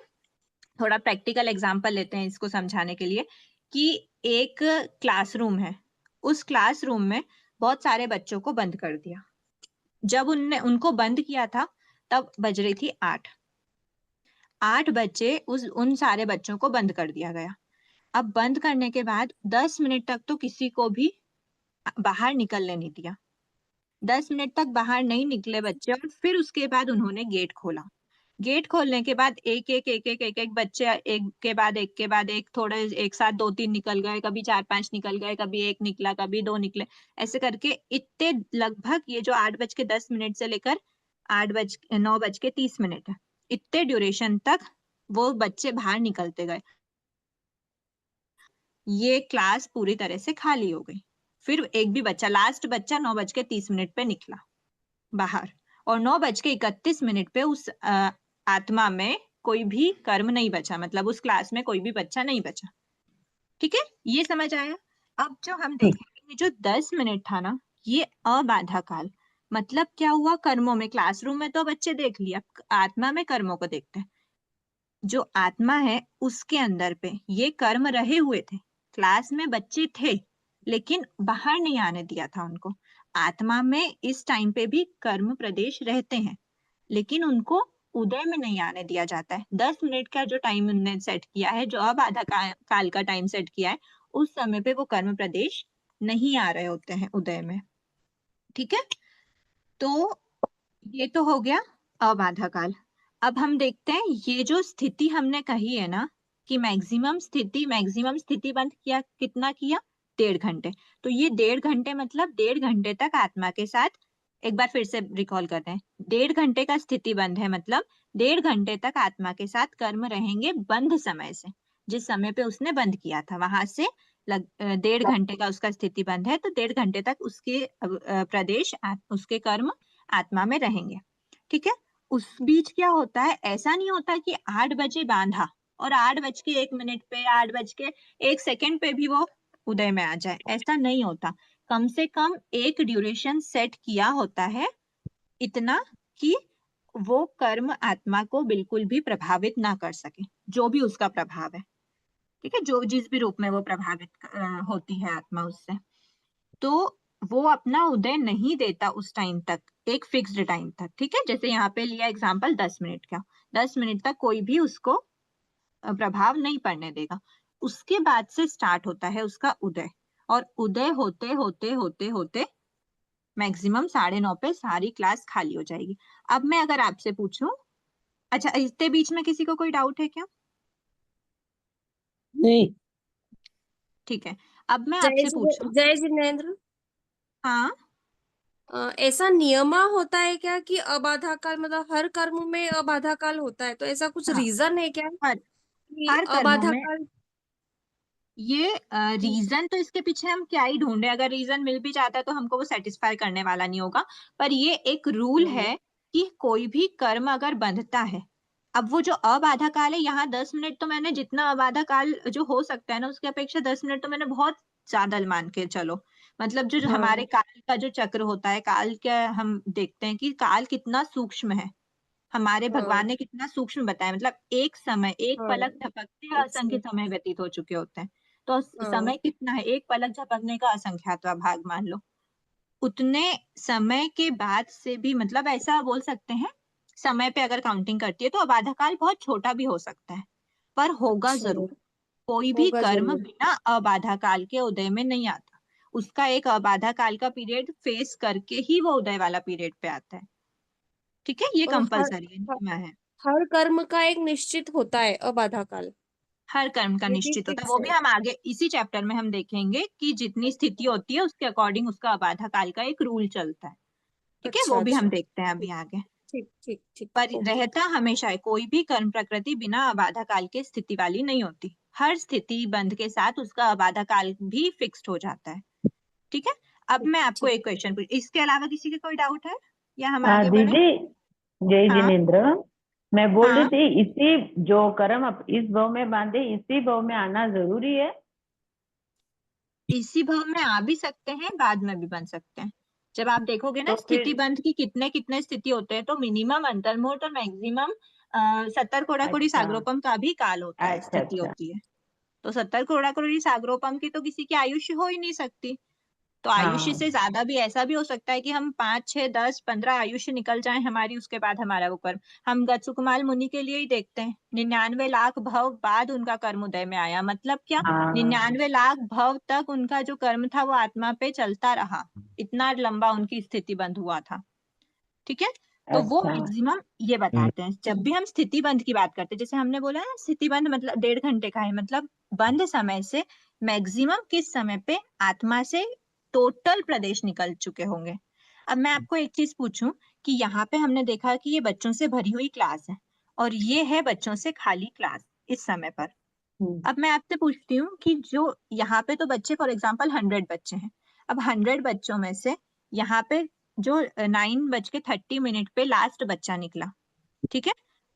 थोड़ा प्रैक्टिकल एग्जांपल लेते हैं इसको समझाने के लिए, कि एक क्लासरूम है, उस क्लासरूम में बहुत सारे बच्चों को बंद कर दिया। जब उनको बंद किया था तब बज रही थी 8 बजे उन सारे बच्चों को बंद कर दिया गया। अब बंद करने के बाद 10 मिनट तक तो किसी को भी बाहर निकलने नहीं दिया, 10 मिनट तक बाहर नहीं निकले बच्चे, और फिर उसके बाद उन्होंने गेट खोला। गेट खोलने के बाद एक बच्चे एक के बाद एक, थोड़े एक साथ 2-3 निकल गए, कभी 4-5 निकल गए, कभी एक निकला, कभी 2 निकले, ऐसे करके इतने लगभग ये जो 8:10 से लेकर 9:30 है, इतने ड्यूरेशन तक वो बच्चे बाहर निकलते गए। ये क्लास पूरी तरह से खाली हो गई। फिर एक भी बच्चा, लास्ट बच्चा 9:30 पे निकला बाहर, और 9:31 पे उस आत्मा में कोई भी कर्म नहीं बचा, मतलब उस क्लास में कोई भी बच्चा नहीं बचा, ठीक है, ये समझ आया। अब जो हम देखेंगे, ये जो 10 मिनट था ना, ये अबाधा काल, मतलब क्या हुआ, कर्मों में, क्लासरूम में तो बच्चे देख लिया, आत्मा में कर्मों को देखते हैं। जो आत्मा है उसके अंदर पे ये कर्म रहे हुए थे, क्लास में बच्चे थे लेकिन बाहर नहीं आने दिया था उनको। आत्मा में इस टाइम पे भी कर्म प्रदेश रहते हैं, लेकिन उनको उदय में नहीं आने दिया जाता है। 10 मिनट का जो टाइम उन्होंने सेट किया है, जो अब आधा काल का टाइम सेट किया है, उस समय पे वो कर्म प्रदेश नहीं आ रहे होते हैं उदय में, ठीक है। तो ये तो हो गया अब आधा काल। अब हम देखते हैं ये जो स्थिति हमने कही है ना, कि मैक्सिमम स्थिति बंद किया, कितना किया, 1.5 घंटे। तो ये 1.5 घंटे मतलब 1.5 घंटे तक आत्मा के साथ, एक बार फिर से रिकॉल करते हैं, 1.5 घंटे का स्थिति बंद है, मतलब 1.5 घंटे तक आत्मा के साथ कर्म रहेंगे बंद समय से, जिस समय पे उसने बंद किया था वहां से 1.5 घंटे का उसका स्थिति बंद है, तो 1.5 घंटे तक उसके प्रदेश, उसके कर्म आत्मा में रहेंगे, ठीक है। उस बीच क्या होता है, ऐसा नहीं होता कि 8 बजे बांधा और 8:01 पे, 8:01 पे भी वो उदय में आ जाए, ऐसा नहीं होता। कम से कम एक ड्यूरेशन सेट किया होता है, इतना कि वो कर्म आत्मा को बिल्कुल भी प्रभावित ना कर सके, जो भी उसका प्रभाव है, ठीक है, जो जिस भी रूप में वो प्रभावित होती है आत्मा उससे, तो वो अपना उदय नहीं देता उस टाइम तक, एक फिक्स्ड टाइम तक, ठीक है। जैसे यहाँ पे लिया एग्जांपल 10 मिनट का, 10 मिनट तक कोई भी उसको प्रभाव नहीं पड़ने देगा। उसके बाद से स्टार्ट होता है उसका उदय, और उदय होते होते होते होते मैक्सिमम 9:30 पे सारी क्लास खाली हो जाएगी। अब मैं अगर आपसे पूछूं, अच्छा इसके बीच में किसी को कोई डाउट है क्या? नहीं। ठीक है, अब मैं आपसे पूछूं, जय जिनेंद्र, हाँ ऐसा नियमा होता है क्या कि अबाधा काल, मतलब हर कर्म में अबाधा काल होता है, तो ऐसा कुछ हाँ, रीजन है क्या हर कि हर कर्मों अबाधा में काल? ये रीजन तो इसके पीछे हम क्या ही ढूंढे, अगर रीजन मिल भी जाता है तो हमको वो सेटिस्फाई करने वाला नहीं होगा, पर ये एक रूल है कि कोई भी कर्म अगर बंधता है, अब वो जो अबाधा काल है, यहाँ 10 मिनट तो मैंने, जितना अबाधा काल जो हो सकता है ना उसकी अपेक्षा 10 मिनट तो मैंने बहुत ज्यादा मान के चलो, मतलब जो हमारे काल का जो चक्र होता है, काल का हम देखते हैं कि काल कितना सूक्ष्म है, हमारे भगवान ने कितना सूक्ष्म बताया, मतलब एक समय, एक पलक झपकते असंख्य समय व्यतीत हो चुके होते हैं, तो समय कितना है, एक पलक झपकने का असंख्यातवा भाग मान लो, उतने समय के बाद से भी, मतलब ऐसा बोल सकते हैं समय पे अगर काउंटिंग करती है तो अबाधा काल बहुत छोटा भी हो सकता है, पर होगा जरूर। कोई भी कर्म बिना अबाधा काल के उदय में नहीं आता, उसका एक अबाधा काल का पीरियड फेस करके ही वो उदय वाला पीरियड पे आता है, ठीक है, ये और कंपलसरी है, नियम है। हर कर्म का एक निश्चित होता है अबाधा काल, हर कर्म का ये भी निश्चित होता है, फिक्स वो है। भी हम आगे इसी चैप्टर में हम देखेंगे कि जितनी स्थिति होती है उसके अकॉर्डिंग उसका अबाधा काल का एक रूल चलता है, ठीक है, अच्छा वो भी हम अच्छा, देखते हैं अभी आगे। ठीक ठीक ठीक, पर ओके। रहता हमेशा है, कोई भी कर्म प्रकृति बिना अबाधा काल के स्थिति वाली नहीं होती, हर स्थिति बंध के साथ उसका अबाधा काल भी फिक्स्ड हो जाता है, ठीक है। अब मैं आपको ठीक। एक क्वेश्चन पूछ, इसके अलावा किसी के कोई डाउट है या हम आगे बढ़े? दीदी, जय हाँ जिनेंद्र, मैं बोल रही हाँ, थी इसी जो कर्म इस भाव में बांधे इसी भाव में आना जरूरी है। इसी भाव में आ भी सकते हैं, बाद में भी बन सकते हैं। जब आप देखोगे ना तो फिर स्थिति बंध की कितने कितने स्थिति होते हैं, तो मिनिमम अंतर्मुहूर्त और मैक्सिमम 70 कोड़ाकुड़ी अच्छा सागरोपम का भी काल होता है, अच्छा स्थिति अच्छा, होती है। तो 70 कोड़ाकुड़ी सागरोपम की तो किसी की आयुष्य हो ही नहीं सकती, तो आयुष्य हाँ से ज्यादा भी ऐसा भी हो सकता है कि हम 5 6 10 15 आयुष्य निकल जाए हमारी, उसके बाद हमारा वो कर्म, हम गतसुकमाल मुनि के लिए ही देखते हैं, 99 लाख भव बाद उनका कर्म उदय में आया, मतलब क्या, हाँ 99 लाख भव तक उनका जो कर्म था वो आत्मा पे चलता रहा, इतना लंबा उनकी स्थिति बंध हुआ था, ठीक है। तो वो अच्छा मैक्सिमम ये बताते हैं, जब भी हम स्थिति बंध की बात करते हैं, जैसे हमने बोला ना स्थिति बंध मतलब 1.5 घंटे का है, मतलब बंद समय से मैक्सिमम किस समय पे आत्मा से टोटल प्रदेश निकल चुके होंगे। अब मैं आपको एक चीज पूछूं कि यहाँ पे हमने देखा कि ये बच्चों से भरी हुई क्लास है और ये है बच्चों से खाली क्लास इस समय पर। अब मैं आपसे पूछती हूँ कि जो यहाँ पे तो बच्चे फॉर एग्जाम्पल 100 बच्चे हैं, अब 100 बच्चों में से यहाँ पे जो 9:30 पे लास्ट बच्चा निकला, ठीक है,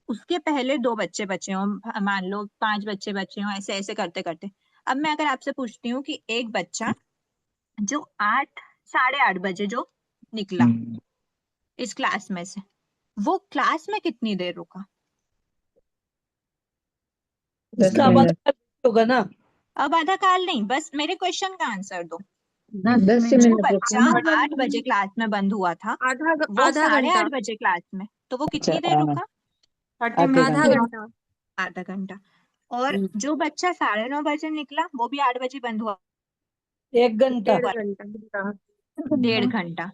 उसके पहले 2 बच्चे बचे हों, मान लो 5 बच्चे बचे हों, ऐसे ऐसे करते करते, अब मैं अगर आपसे पूछती हूँ कि एक बच्चा जो 8 साढ़े 8 बजे जो निकला इस क्लास में से, वो क्लास में कितनी देर रुका? इसका आवाज होगा ना। अब आधा काल नहीं, बस मेरे क्वेश्चन का आंसर दो। 10 जो मिनट बच्चा 8 बजे क्लास में बंद हुआ था आधा वो आधा घंटा, 8:30 बजे क्लास में, तो वो कितनी देर रुका? आधा घंटा, आधा घंटा। और जो बच्चा 9:30 बजे निकला वो भी 8 बजे बंद हुआ, 1 घंटा। 1.5 घंटा, 1.5 घंटा।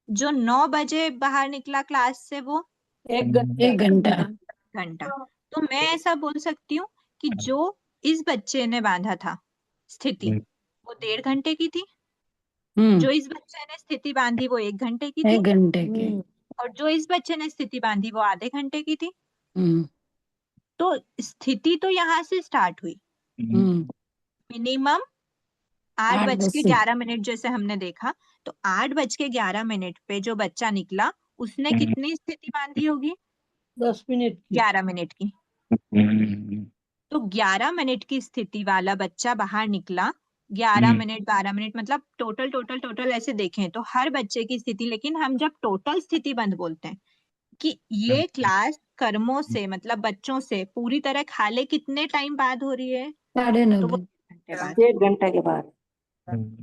जो 9 बजे बाहर निकला क्लास से वो 1 घंटा। 1 घंटा। घंटा। तो मैं ऐसा बोल सकती हूँ कि जो इस बच्चे ने बांधा था स्थिति वो 1.5 घंटे की थी, जो इस बच्चे ने स्थिति बांधी वो 1 घंटे की थी, 1 घंटे की। और जो इस बच्चे ने स्थिति बांधी वो आधे घंटे की थी। हम्म तो स्थिति तो यहाँ से स्टार्ट हुई हम्म मिनिमम 8:11 जैसे हमने देखा, तो 8:11 पे जो बच्चा निकला उसने कितनी स्थिति बांधी होगी? 10 मिनट की। 11 मिनट की। तो 11 मिनट की स्थिति वाला बच्चा बाहर निकला, 11 मिनट 12 मिनट, मतलब टोटल टोटल टोटल ऐसे देखें तो हर बच्चे की स्थिति, लेकिन हम जब टोटल स्थिति बंद बोलते हैं कि ये क्लास कर्मों से मतलब बच्चों से पूरी तरह खाली कितने टाइम बाद हो रही है, 9:30 तो वो बजे। 1 घंटे बाद। 1 घंटे के बाद।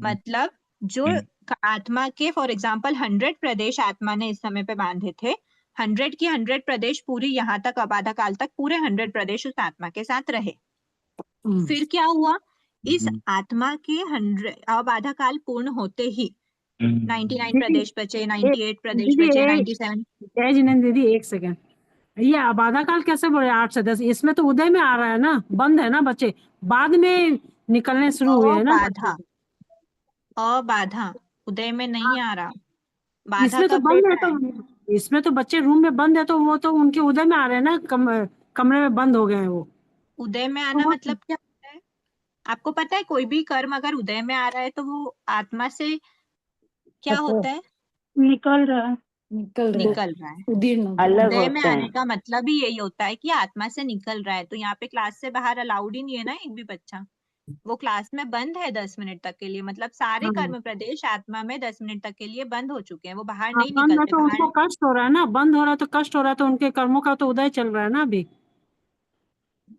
मतलब जो आत्मा के फॉर एग्जाम्पल 100 प्रदेश आत्मा ने इस समय पे बांधे थे, 100 की 100 प्रदेश पूरी यहाँ तक अबाधा काल तक पूरे 100 प्रदेश उस आत्मा के साथ रहे। फिर क्या हुआ, इस आत्मा के 100 अबाधा काल पूर्ण होते ही 99 दीदी प्रदेश बचे, 98 प्रदेश दीदी बचे, एक 97। जय जिनेन्द्र दीदी, एक सेकंड। ये अबाधा काल कैसे बोले 8 से 10? इसमें तो उदय में आ रहा है ना, बंद है ना बच्चे, बाद में निकलने शुरू हुए हैं ना अबाधा अबाधा उदय में नहीं आ रहा, बाधा इसमें तो कब बंद है, देता है? तो इसमें तो बच्चे रूम में बंद है, तो वो तो उनके उदय में आ रहे हैं ना, कमरे में बंद हो गए हैं वो। उदय में तो आना वो मतलब क्या होता है? आपको पता है कोई भी कर्म अगर उदय में आ रहा है तो वो आत्मा से क्या होता है? निकल रहा है। निकल रहा है, निकल रहा है। उदीर्ण हो अलग उदय में होता आने है। का मतलब ही यही होता है कि आत्मा से निकल रहा है। तो यहाँ पे क्लास से बाहर अलाउड ही नहीं है ना एक भी बच्चा, वो क्लास में बंद है 10 मिनट तक के लिए, मतलब सारे हाँ कर्म प्रदेश आत्मा में 10 मिनट तक के लिए बंद हो चुके हैं, वो बाहर हाँ, नहीं बंद है निकलते तो बाहर। उनको कष्ट हो रहा है ना, बंद हो रहा है तो कष्ट हो रहा है, तो उनके कर्मों का तो उदय चल रहा है ना अभी।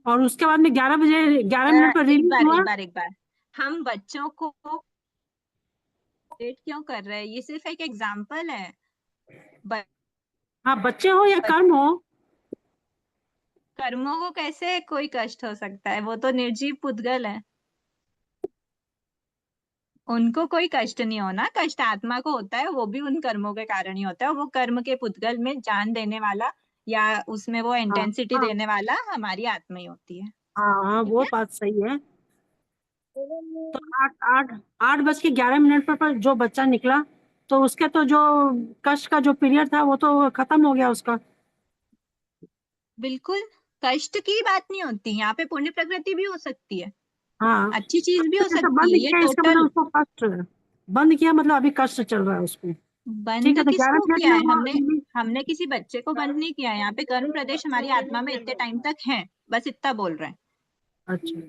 और उसके बाद में 11 बजे 11 मिनट पर एक रिलीज बार हुआ। एक बार एक बार हम बच्चों को वेट क्यों कर रहे हैं? ये सिर्फ एक एग्जाम्पल है। ब- हाँ, बच्चे हो या कर्म हो। कर्मों को कैसे कोई कष्ट हो सकता है? वो तो निर्जीव पुद्गल है, उनको कोई कष्ट नहीं होना। कष्ट आत्मा को होता है, वो भी उन कर्मों के कारण ही होता है। वो कर्म के पुद्गल में जान देने वाला या उसमें वो हाँ इंटेंसिटी हाँ देने वाला हमारी आत्मा ही होती है। हाँ हाँ, ठीक वो है। बात सही है। तो 8:11 पर जो बच्चा निकला, तो उसके तो जो कष्ट का जो पीरियड था वो तो खत्म हो गया उसका। बिल्कुल, कष्ट की बात नहीं होती यहाँ पे, पुण्य प्रकृति भी हो सकती है, हाँ, अच्छी चीज भी हो जैसा सकती बंद है। ये किया इसका मतलब टोटल उसको कष्ट, बंद किया मतलब अभी कष्ट चल रहा है उसको। ठीक बंद है, तो 11 किसको मिनट किया में है? वो हमने किसी बच्चे को बंद नहीं किया है। यहाँ पे कर्म प्रदेश हमारी आत्मा में इतने टाइम तक है, बस इतना बोल रहे हैं, अच्छा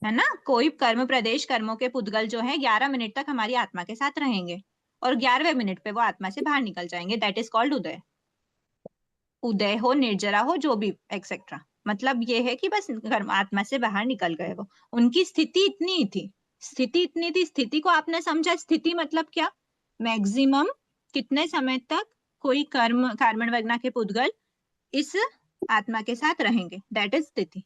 है ना। कोई कर्म प्रदेश कर्मों के पुद्गल जो है 11 मिनट तक हमारी आत्मा के साथ रहेंगे और 11वें मिनट पे वो आत्मा से बाहर निकल जाएंगे। दैट इज कॉल्ड उदय। उदय हो, निर्जरा हो, जो भी एक्सेट्रा, मतलब ये है कि बस कर्म आत्मा से बाहर निकल गए वो। उनकी स्थिति इतनी ही थी, स्थिति इतनी थी। स्थिति को आपने समझा? स्थिति मतलब क्या? मैक्सिमम कितने समय तक कोई कर्म कार्मण वगना के पुद्गल इस आत्मा के साथ रहेंगे, दैट इज स्थिति।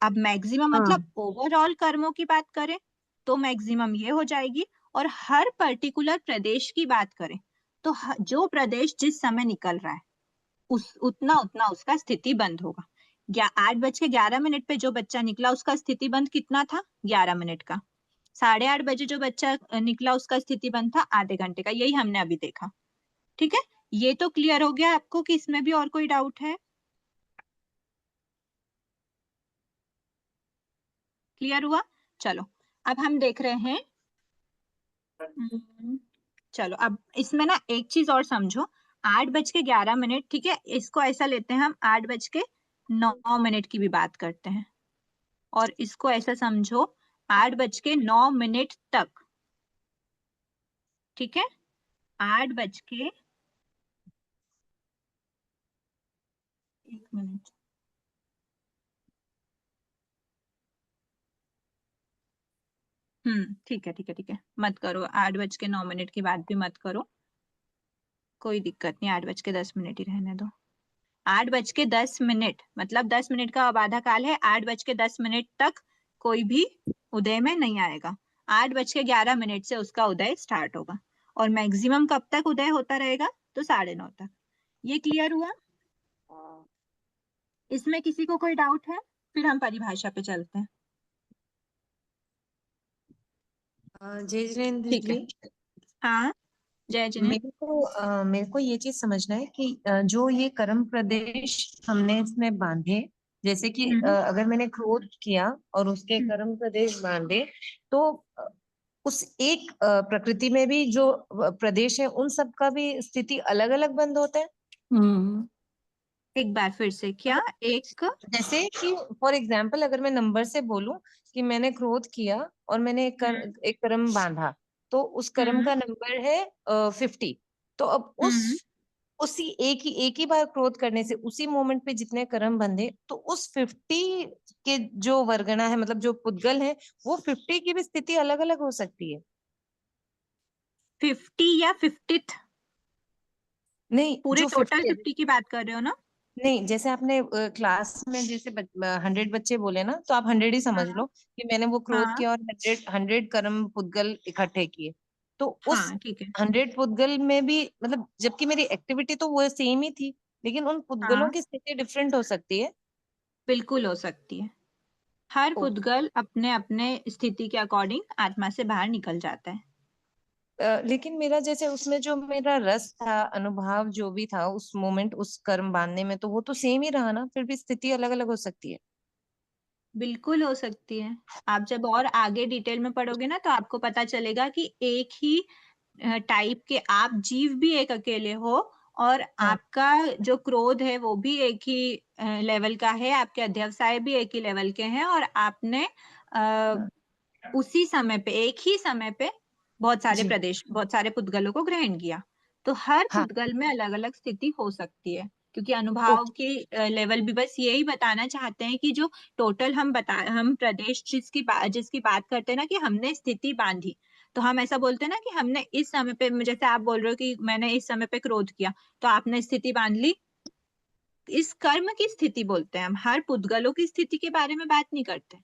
अब मैक्सिमम हाँ मतलब ओवरऑल कर्मों की बात करें तो मैक्सिमम ये हो जाएगी, और हर पर्टिकुलर प्रदेश की बात करें तो जो प्रदेश जिस समय निकल रहा है उस उतना उतना उसका स्थिति बंद होगा। 8:11 पे जो बच्चा निकला उसका स्थिति बंद कितना था? 11 मिनट का। 8:30 बजे जो बच्चा निकला उसका स्थिति बंद था आधे घंटे का। यही हमने अभी देखा। ठीक है, ये तो क्लियर हो गया आपको कि इसमें भी और कोई डाउट है? क्लियर हुआ? चलो अब हम देख रहे हैं। चलो अब इसमें ना एक चीज और समझो। 8:11, ठीक है, इसको ऐसा लेते हैं हम 8:09 की भी बात करते हैं, और इसको ऐसा समझो 8:09 तक। ठीक है, 8:01। ठीक है ठीक है ठीक है, मत करो 8:09 की बात भी मत करो, कोई दिक्कत नहीं, 8:10 ही रहने दो। 8:10 मतलब 10 मिनट का अब आधा काल है। 8:10 तक कोई भी उदय में नहीं आएगा। 8:11 से उसका उदय स्टार्ट होगा, और मैक्सिमम कब तक उदय होता रहेगा? तो 9:30 तक। ये क्लियर हुआ? इसमें किसी को कोई डाउट है? फिर हम परिभाषा पे चलते हैं। जय जिनेन्द्र ठीक है, जी, हाँ जय जिनेन्द्र। मेरे को ये चीज समझना है कि जो ये कर्म प्रदेश हमने इसमें बांधे, जैसे कि अगर मैंने क्रोध किया और उसके कर्म प्रदेश बांधे, तो उस एक प्रकृति में भी जो प्रदेश है उन सब का भी स्थिति अलग अलग बंद होता है। हम्म एक बार फिर से क्या एक जैसे कि फॉर एग्जाम्पल अगर मैं नंबर से बोलूं कि मैंने क्रोध किया और मैंने एक कर्म बांधा, तो उस कर्म का नंबर है 50। तो अब उसी एक ही बार क्रोध करने से उसी मोमेंट पे जितने कर्म बंधे, तो उस 50 के जो वर्गना है, मतलब जो पुद्गल है, वो 50 की भी स्थिति अलग अलग हो सकती है। 50 या 50th? नहीं, पूरे जो टोटल 50 50 की बात कर रहे हो ना? नहीं, जैसे आपने क्लास में जैसे 100 बच्चे बोले ना, तो आप 100 ही समझ लो कि मैंने वो क्रोध हाँ किया और 100 कर्म पुद्गल इकट्ठे किए। तो उस हाँ ठीक है। 100 पुद्गल में भी, मतलब जबकि मेरी एक्टिविटी तो वो सेम ही थी, लेकिन उन पुद्गलों हाँ की स्थिति डिफरेंट हो सकती है। बिल्कुल हो सकती है। हर ओ, पुद्गल अपने अपने स्थिति के अकॉर्डिंग आत्मा से बाहर निकल जाता है। लेकिन मेरा जैसे उसमें जो मेरा रस था, अनुभव जो भी था उस मोमेंट, उस कर्म बांधने में, तो वो तो सेम ही रहा ना, फिर भी स्थिति अलग अलग हो सकती है। बिल्कुल हो सकती है। आप जब और आगे डिटेल में पढ़ोगे ना, तो आपको पता चलेगा कि एक ही टाइप के आप जीव भी एक अकेले हो, और हाँ आपका जो क्रोध है वो भी एक ही लेवल का है, आपके अध्यवसाय भी एक ही लेवल के हैं, और आपने हाँ उसी समय पे, एक ही समय पे जी बहुत सारे पुद्गलों को ग्रहण किया। तो हर हाँ। पुद्गल में अलग अलग स्थिति हो सकती है, क्योंकि अनुभव ओके। के लेवल भी बस यही बताना चाहते हैं कि जो टोटल हम प्रदेश जिसकी बात करते हैं ना, कि हमने स्थिति बांधी, तो हम ऐसा बोलते हैं ना कि हमने इस समय पे, जैसे आप बोल रहे हो कि मैंने इस समय पे क्रोध किया, तो आपने स्थिति बांध ली। इस कर्म की स्थिति बोलते हैं हम, हर पुद्गलों की स्थिति के बारे में बात नहीं करते।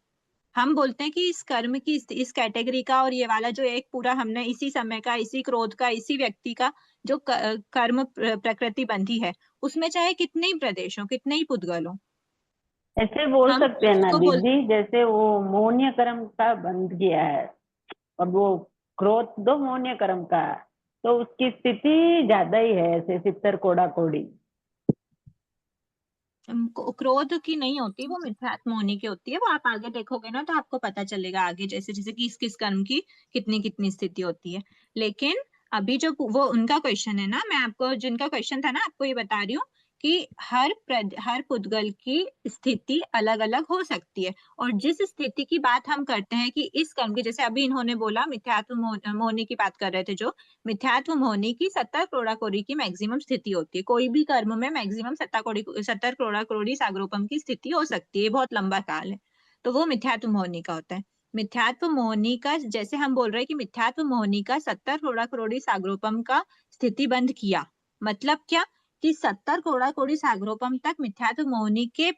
हम बोलते हैं कि इस कर्म की इस कैटेगरी का, और ये वाला जो एक पूरा हमने इसी समय का, इसी क्रोध का, इसी व्यक्ति का जो कर्म प्रकृति बंधी है, उसमें चाहे कितने ही प्रदेश हो, कितने ही पुद्गल हो, ऐसे बोल हम सकते हैं ना उसको बोल। दीदी, जैसे वो मौन्य कर्म का बंद किया है और वो क्रोध दो मौन्य कर्म का, तो उसकी स्थिति ज्यादा ही है, ऐसे 70 कोड़ा कोड़ी। क्रोध की नहीं होती, वो मिथ्यात्म होने की होती है। वो आप आगे देखोगे ना, तो आपको पता चलेगा आगे, जैसे जैसे कि किस कर्म की कितनी कितनी स्थिति होती है। लेकिन अभी जो वो उनका क्वेश्चन है ना, मैं आपको जिनका क्वेश्चन था ना, आपको ये बता रही हूँ कि हर पुद्गल की स्थिति अलग अलग हो सकती है, और जिस स्थिति की बात हम करते हैं कि इस कर्म की, जैसे अभी इन्होंने बोला मिथ्यात्व मोहनी की बात कर रहे थे, जो मिथ्यात्व मोहनी की 70 करोड़ा करोड़ी की मैक्सिमम स्थिति होती है। कोई भी कर्म में मैक्सिमम 70 करोड़ा करोड़ी सागरोपम की स्थिति हो सकती है, बहुत लंबा काल है, तो वो मिथ्यात्व मोहनी का होता है। मिथ्यात्व मोहनी का, जैसे हम बोल रहे हैं कि मिथ्यात्व मोहनी का 70 करोड़ा करोड़ी सागरोपम का स्थिति बंद किया, मतलब क्या, कि 70 करोड़ा करोड़ी सागरोपम तक मिथ्यात्व मोहनी के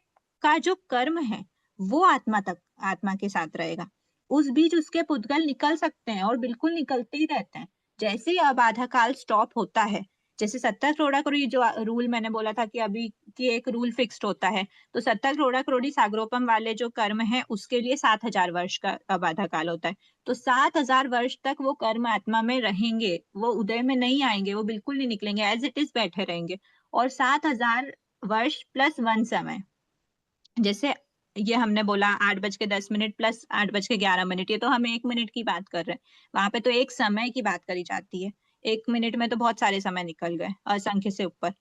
का जो कर्म है वो आत्मा के साथ रहेगा। उस बीच उसके पुद्गल निकल सकते हैं, और बिल्कुल निकलते ही रहते हैं। जैसे ही अबाधा काल स्टॉप होता है, जैसे 70 करोड़ा करोड़ी जो रूल मैंने बोला था कि अभी की एक रूल फिक्स्ड होता है, तो 70 करोड़ा करोड़ी सागरोपम वाले जो कर्म है उसके लिए 7000 वर्ष का अबाधा काल होता है। तो 7000 वर्ष तक वो कर्म आत्मा में रहेंगे, वो उदय में नहीं आएंगे, वो बिल्कुल नहीं निकलेंगे, एज इट इज बैठे रहेंगे। और 7000 वर्ष प्लस 1 समय, जैसे ये हमने बोला 8:10 प्लस 8:11, ये तो हम 1 मिनट की बात कर रहे हैं, वहां पे तो एक समय की बात करी जाती है। 1 मिनट में तो बहुत सारे समय निकल गए, असंख्य से ऊपर।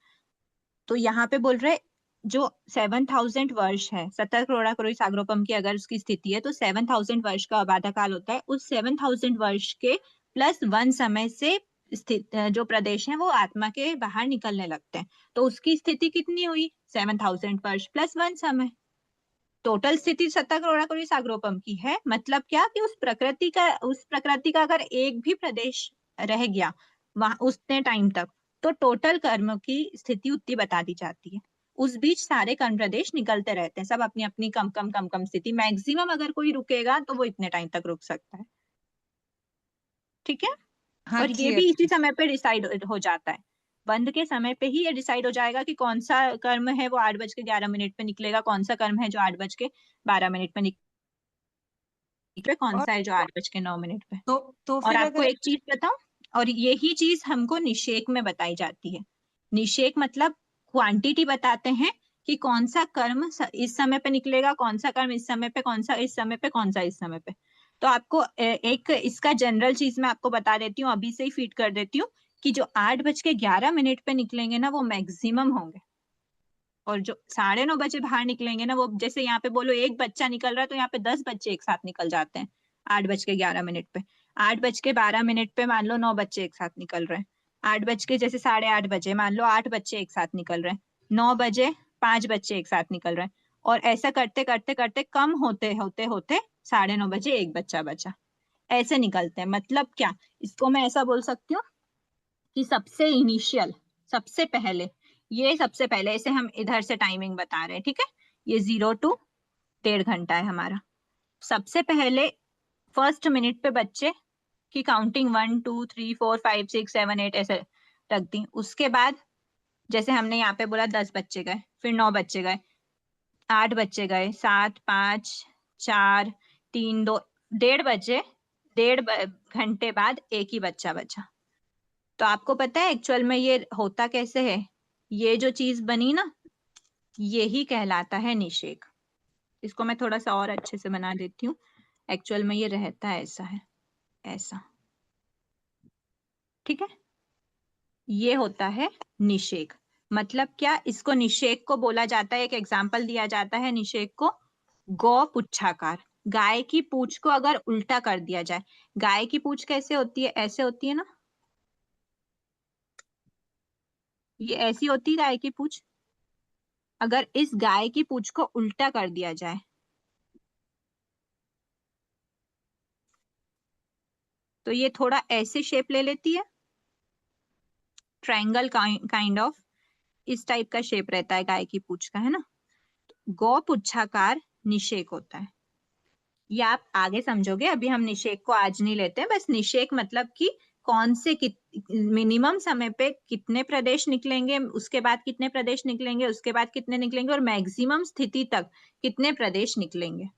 तो यहाँ पे बोल रहे, जो 7000 वर्ष है, 70 करोड़ा करोड़ सागरोपम की अगर उसकी स्थिति है, तो 7000 वर्ष का अबाधा काल होता है। उस 7000 वर्ष के +1 समय से स्थित जो प्रदेश है वो आत्मा के बाहर निकलने लगते हैं। तो उसकी स्थिति कितनी हुई? 7000 वर्ष +1 समय। टोटल स्थिति 70 करोड़ करोड़ सागरोपम की है। मतलब क्या, कि उस प्रकृति का अगर एक भी प्रदेश रह गया वहां उतने टाइम तक, तो टोटल कर्म की स्थिति उतनी बता दी जाती है। उस बीच सारे कर्म प्रदेश निकलते रहते हैं, सब अपनी अपनी कम कम कम कम स्थिति। मैक्सिमम अगर कोई रुकेगा तो वो इतने टाइम तक रुक सकता है। ठीक है। हाँ और ये क्लियर। भी इसी समय पे डिसाइड हो जाता है, बंद के समय पे ही ये डिसाइड हो जाएगा कि कौन सा कर्म है वो 8:11 पे निकलेगा, कौन सा कर्म है जो 8:12 पे निकले, कौन और सा है जो 8:09 पे। तो और फिर आपको अगर एक चीज बताऊं, और यही चीज हमको निषेक में बताई जाती है। निषेक मतलब क्वांटिटी बताते हैं कि कौन सा कर्म इस समय पे निकलेगा, कौन सा कर्म इस समय पे, कौन सा इस समय पे, कौन सा इस समय पे। तो आपको एक इसका जनरल चीज मैं आपको बता देती हूँ, अभी से ही फीड कर देती हूँ, कि जो 8:11 पे निकलेंगे ना, वो मैक्सिमम होंगे। और जो 9:30 बजे बाहर निकलेंगे ना, वो जैसे यहाँ पे बोलो 1 बच्चा निकल रहा है तो यहाँ पे 10 बच्चे एक साथ निकल जाते हैं 8:11 पे। 8:12 पे मान लो 9 बच्चे एक साथ निकल रहे हैं। 8 बज के जैसे 8:30 बजे मान लो 8 बच्चे एक साथ निकल रहे हैं। 9 बजे 5 बच्चे एक साथ निकल रहे हैं। और ऐसा करते करते करते कम होते होते होते 9:30 बजे 1 बच्चा बचा। ऐसे निकलते हैं। मतलब क्या, इसको मैं ऐसा बोल सकती हूँ कि सबसे इनिशियल, सबसे पहले, ये सबसे पहले, ऐसे हम इधर से टाइमिंग बता रहे हैं, ठीक है। ये 0 to 1.5 घंटा है हमारा। सबसे पहले फर्स्ट मिनट पे बच्चे की काउंटिंग 1 2 3 4 5 6 7 8 ऐसे रख दी। उसके बाद जैसे हमने यहाँ पे बोला 10 बच्चे गए, फिर 9 बच्चे गए, 8 बच्चे गए, 7 5 4 3 2, 1.5 बजे, 1.5 घंटे बाद एक ही बच्चा बचा। तो आपको पता है एक्चुअल में ये होता कैसे है? ये जो चीज बनी ना, यही कहलाता है निषेक। इसको मैं थोड़ा सा और अच्छे से बना देती हूँ। एक्चुअल में ये रहता है ऐसा है, ऐसा, ठीक है। ये होता है निषेक। मतलब क्या, इसको निषेक को बोला जाता है, एक एग्जाम्पल दिया जाता है निषेक को, गौ पुच्छाकार। गाय की पूंछ को अगर उल्टा कर दिया जाए, गाय की पूंछ कैसे होती है? ऐसे होती है ना, ये ऐसी होती है गाय की पूंछ। अगर इस गाय की पूंछ को उल्टा कर दिया जाए, तो ये थोड़ा ऐसे शेप ले लेती है, ट्रायंगल काइंड ऑफ, इस टाइप का शेप रहता है गाय की पूंछ का, है ना। गौ पुच्छाकार निषेक होता है। ये आप आगे समझोगे, अभी हम निषेक को आज नहीं लेते हैं। बस निषेक मतलब कि कौन से मिनिमम समय पे कितने प्रदेश निकलेंगे, उसके बाद कितने प्रदेश निकलेंगे, उसके बाद कितने निकलेंगे, और मैक्सिमम स्थिति तक कितने प्रदेश निकलेंगे।